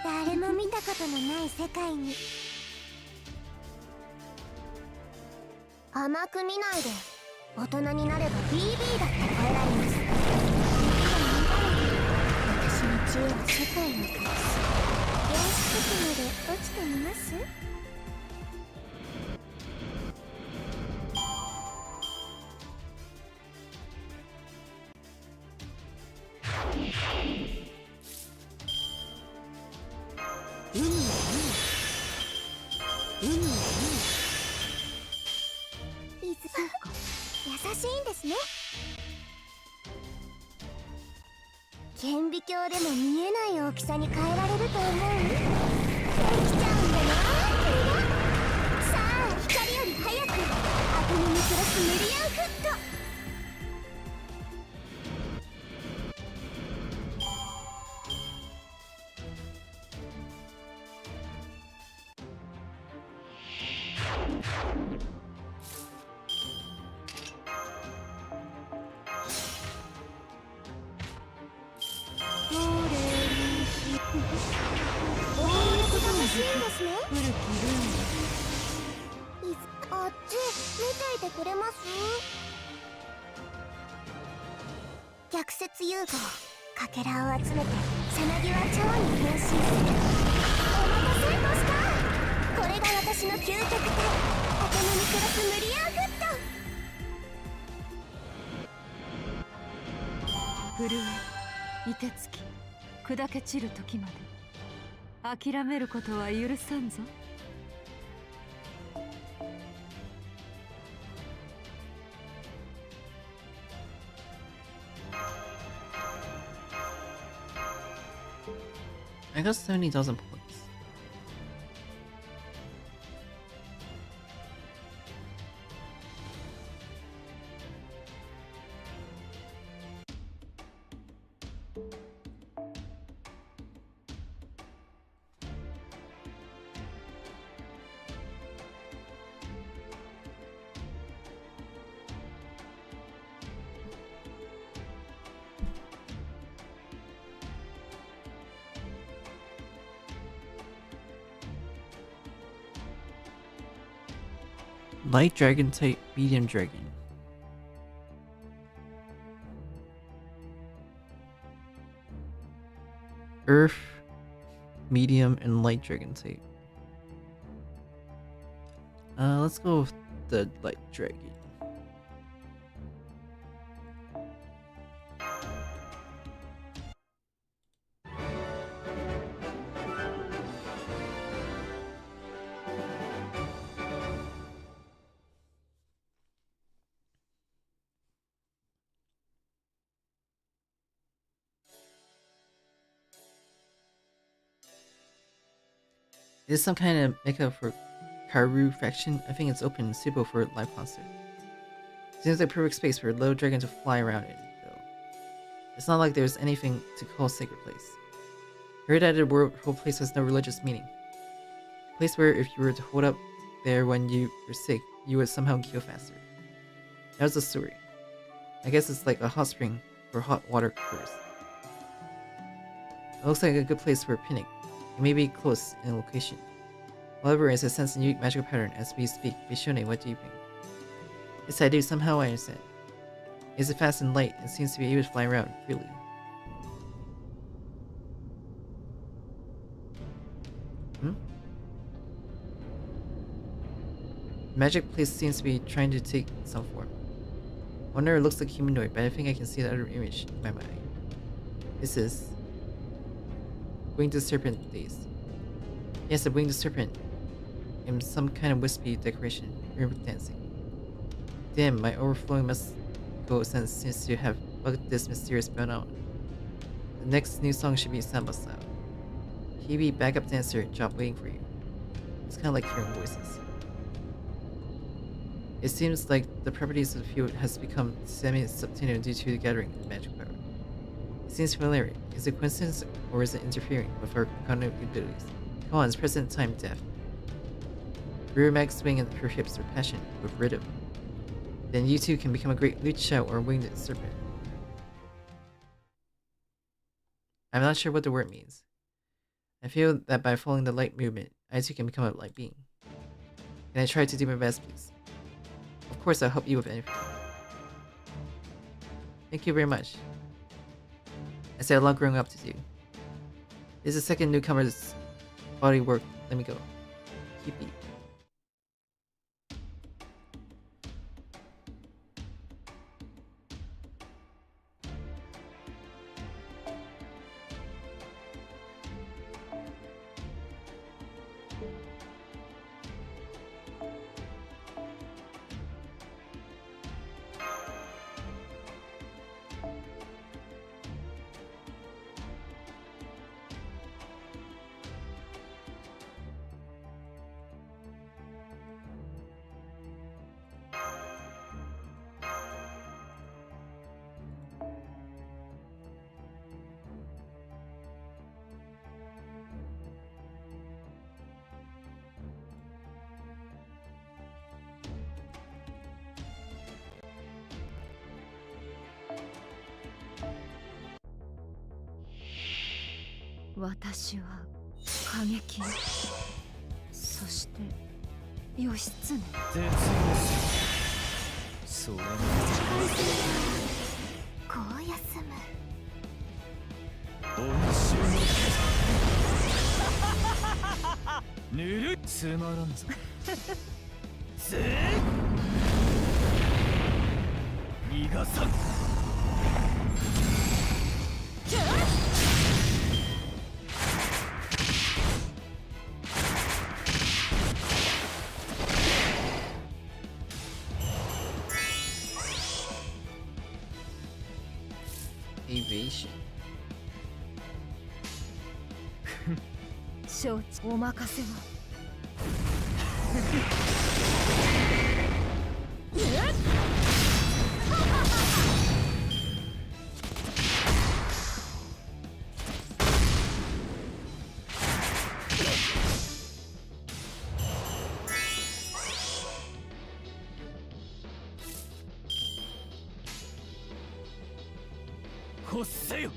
誰も見たことのない世界に。甘く見ないで。大人になれば BB だって超えられます。私の知恵は世界に隠す。原始的まで落ちてみます？優しいんですね。顕微鏡でも見えない大きさに変えられると思う？できちゃうんだな、これが。さあ、光より早くアトムに暮らすメリアンフット。あっち見ていてくれます？逆説融合、かけらを集めてさなぎは蝶に変身する。お待たせポスター。これが私の究極体、アトムに暮らすムリアンフット。震え、凍てつき、砕け散る時まで諦めることは許さんぞ。I got 70,000 points. Light dragon type, medium dragon. Earth, medium, and light dragon type. Let's go with the light dragon. Is some kind of makeup for Karu faction? I think it's open and suitable for a live concert. Seems like perfect space for a little dragon to fly around in, though. It's not like there's anything to call sacred place. Heard that the whole place has no religious meaning. A place where if you were to hold up there when you were sick, you would somehow heal faster. That was the story. I guess it's like a hot spring for hot water coolers. It looks like a good place for a picnic. It may be close in location. However, as I sense a unique magical pattern as we speak, Bishone, what do you think? Yes, I do. Somehow I understand. It's fast and light and seems to be able to fly around freely. The magic place seems to be trying to take some form. Wonder it looks like humanoid, but I think I can see the other image in my mind. This is Winged Serpent Days. Yes, a Winged Serpent in some kind of wispy decoration, rhythmic dancing. Damn, my overflowing musical sense seems to have bugged this mysterious phenomenon. The next new song should be samba style. Kiwi backup dancer job waiting for you. It's kind of like hearing voices. It seems like the properties of the field has become semi-substantial due to the gathering of magic power. It seems familiar. Is it coincidence or is it interfering with our cognitive abilities? Come on, it's present time death. Rear mag swing and her hips are passion with rhythm. Then you too can become a great lucha or winged serpent. I'm not sure what the word means. I feel that by following the light movement, I too can become a light being. Can I try to do my best, please? Of course, I'll help you with anything. Thank you very much. I say a lot growing up to do. This is the second newcomer's body work. Let me go. Keep it.私は過激、そして義経。絶望する。それがこう休む。面白い。ぬるっつまらんぞ。ぜ逃がさん。Evasion. 承知、お任せを。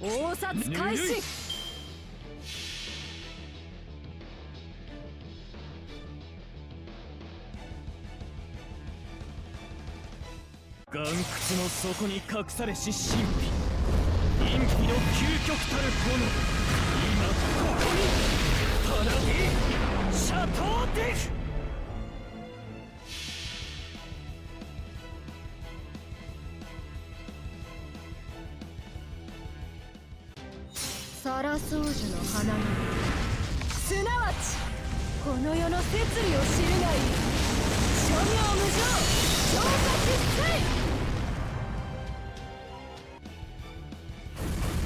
応殺開始。岩窟の底に隠されし神秘、陰秘の究極たる炎、今ここにパラディシャトーデフ。サラソージュの花のすなわちこの世の摂理を知るがいい。諸行無常浄化実際。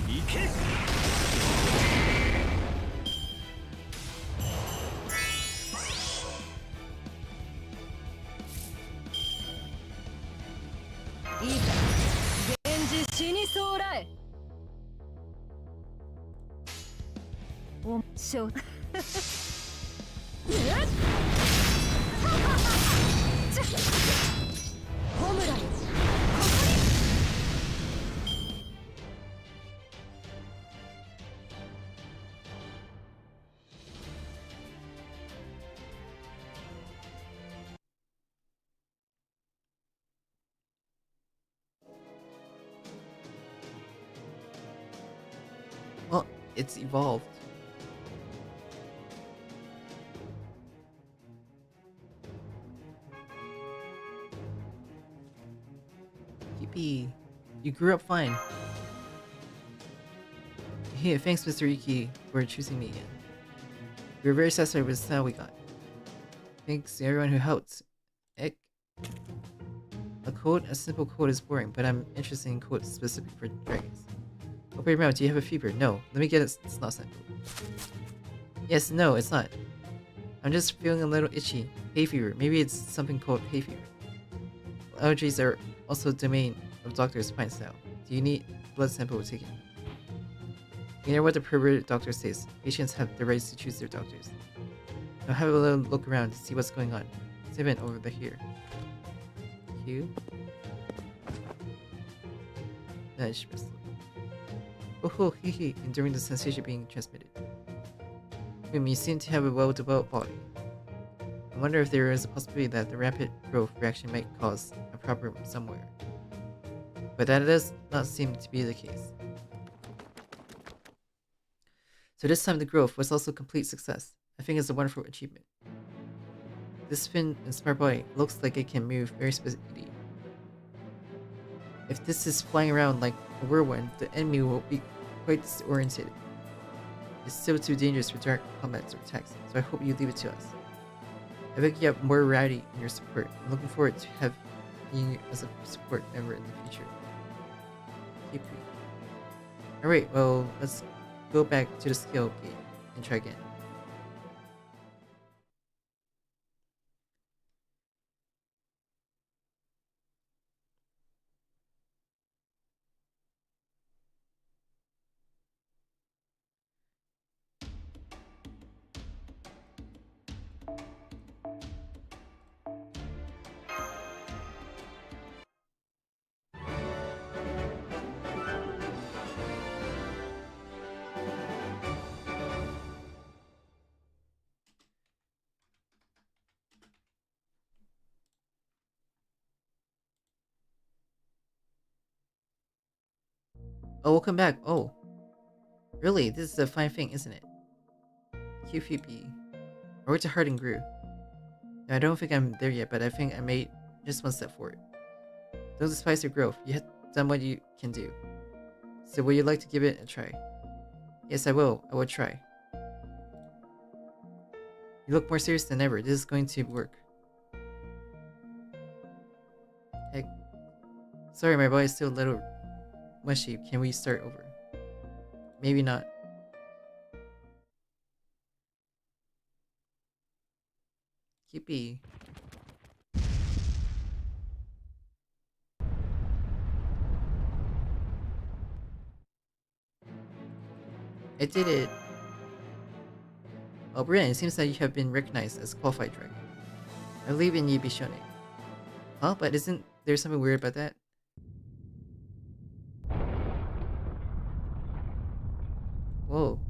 行け。いいか源氏死にそうらえ。おしょうホムライここに。Well, it's evolved. Yippee. You grew up fine. Hey, thanks Mr. Iki for choosing me again. We were very satisfied with the sound we got. Thanks to everyone who helped. Eck. A simple code is boring, but I'm interested in code specific for dragons. Oh, wait, Mel, do you have a fever? No. Let me get it. It's not sample. Yes, no, it's not. I'm just feeling a little itchy. Hay fever. Maybe it's something called hay fever. Allergies are also domain of doctors find style. Do you need blood sample taken? You know what the perverted doctor says. Patients have the rights to choose their doctors. Now have a little look around to see what's going on. Save over the here. Q. Nudge. Oh ho, hee hee, enduring the sensation being transmitted. You seem to have a well-developed body. I wonder if there is a possibility that the rapid growth reaction might cause a problem somewhere. But that does not seem to be the case. So this time the growth was also a complete success. I think it's a wonderful achievement. This thin and smart body looks like it can move very speedily. If this is flying around like a whirlwind, the enemy will be quite disoriented. It's still too dangerous for direct combat or attacks, so I hope you leave it to us. I think you have more variety in your support. I'm looking forward to having you as a support member in the future. Keep me. Alright, well, let's go back to the skill gate and try again. Oh, welcome back. Oh. Really, this is a fine thing, isn't it? QPB. I worked hard and grew. Now, I don't think I'm there yet, but I think I made just one step forward. Don't despise your growth. You have done what you can do. So would you like to give it a try? Yes, I will. I will try. You look more serious than ever. This is going to work. Heck. Sorry, my body's still a little mushy. Can we start over? Maybe not. Yippee. I did it. Oh, brilliant. It seems that you have been recognized as a qualified dragon. I believe in you, Bishone. Huh? But isn't there something weird about that? Whoa.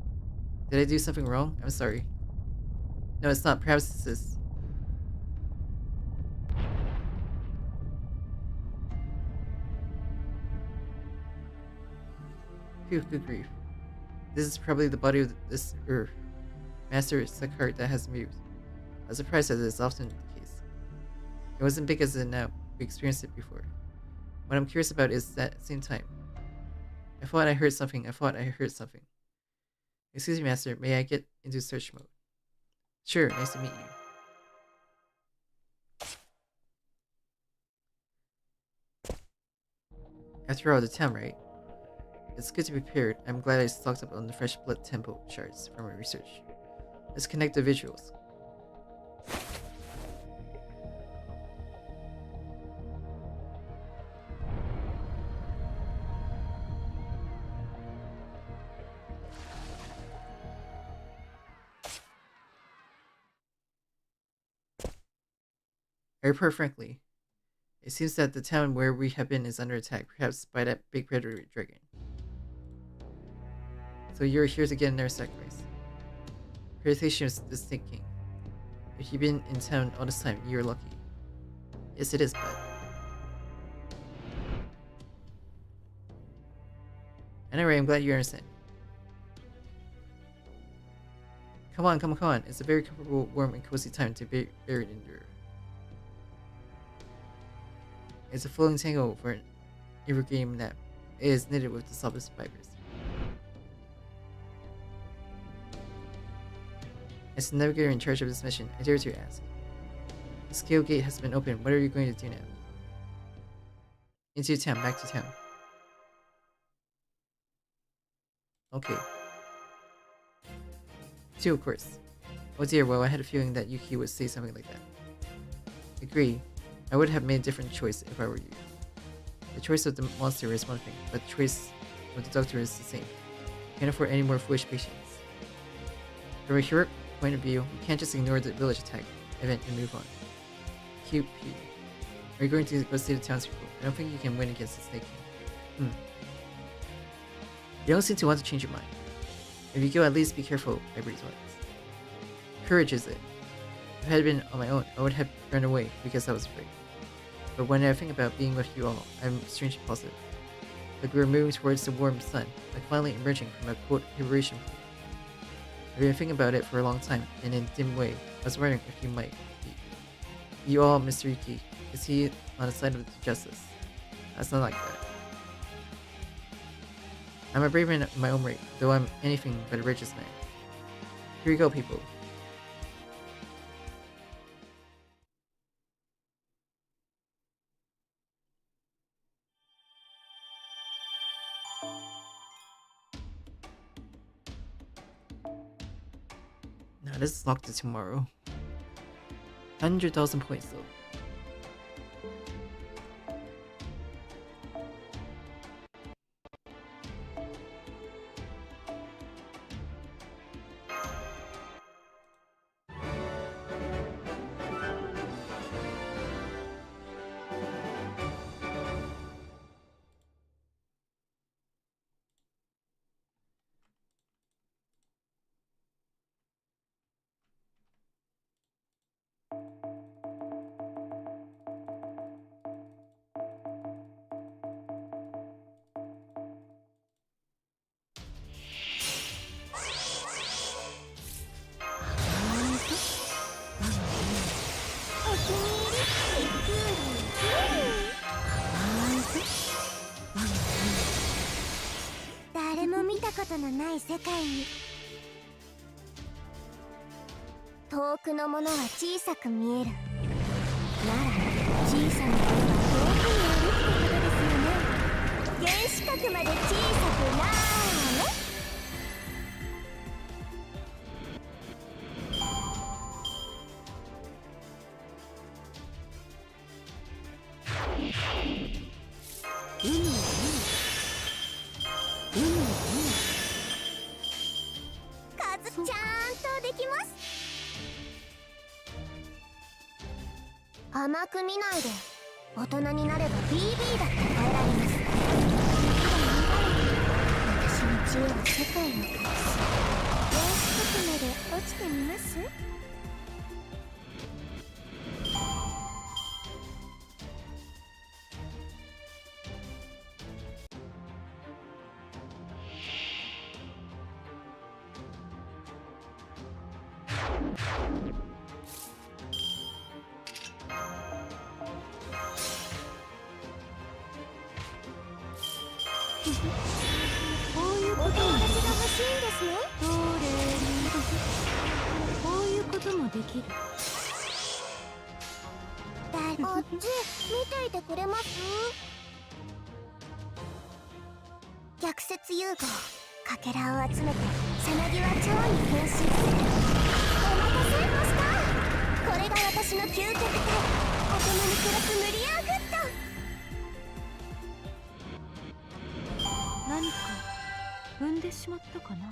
Did I do something wrong? I'm sorry. No, it's not. Perhaps it's this. Phew, good grief. This is probably the body of this Master Sakart that has moved. I was surprised, as is often the case. It wasn't big as it now. We experienced it before. What I'm curious about is that at the same time. I thought I heard something. Excuse me, Master. May I get into search mode? Sure, nice to meet you. After all, the town, right? It's good to be prepared. I'm glad I stocked up on the fresh blood temple shards from my research. Let's connect the visuals. I report frankly. It seems that the town where we have been is under attack, perhaps by that big predator dragon. So you're here to get another sacrifice. Congratulations, the Snake King. If you've been in town all this time, you're lucky. Yes, it is, but... Anyway, I'm glad you understand. Come on. It's a very comfortable, warm, and cozy time to be buried in your... It's a floating tangle for an evergreen nap. It is knitted with the softest fibers. As the navigator in charge of this mission, I dare to ask. The scale gate has been opened. What are you going to do now? Into town, back to town. Okay. Two, of course. Oh dear, well, I had a feeling that Yuki would say something like that. Agree. I would have made a different choice if I were you. The choice of the monster is one thing, but the choice of the doctor is the same. Can't afford any more foolish patience. From a heroic point of view, we can't just ignore the village attack event and move on. QP. Are you going to go see the townspeople? I don't think you can win against the Snake King. You don't seem to want to change your mind. If you go, at least be careful, I breathe once. Courage is it. If I had been on my own, I would have run away because I was afraid. But when I think about being with you all, I'm strangely positive. Like we were moving towards the warm sun, like finally emerging from a quote liberation point. I've been thinking about it for a long time, and in a dim way, I was wondering if you might be. You all, Mr. Yuki, is he on the side of justice? That's not like that. I'm a brave man in my own right, though I'm anything but a righteous man. Here you go, people. Now this is locked to tomorrow. 100,000 points though. こういうこともお友達が欲しいんですね。どれこういうこともできる。こっち見ていてくれます？逆説融合かけらを集めてさなぎは蝶に変身する。お待たせマスター、これが私の究極体頭に暮らす無理ヤーグッド。何か踏んでしまったかな。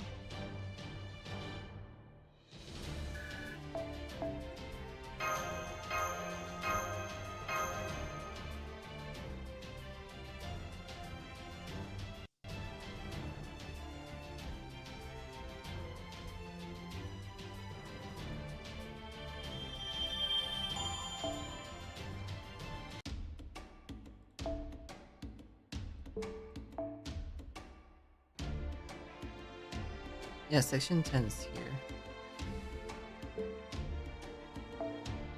Yeah, section 10 is here.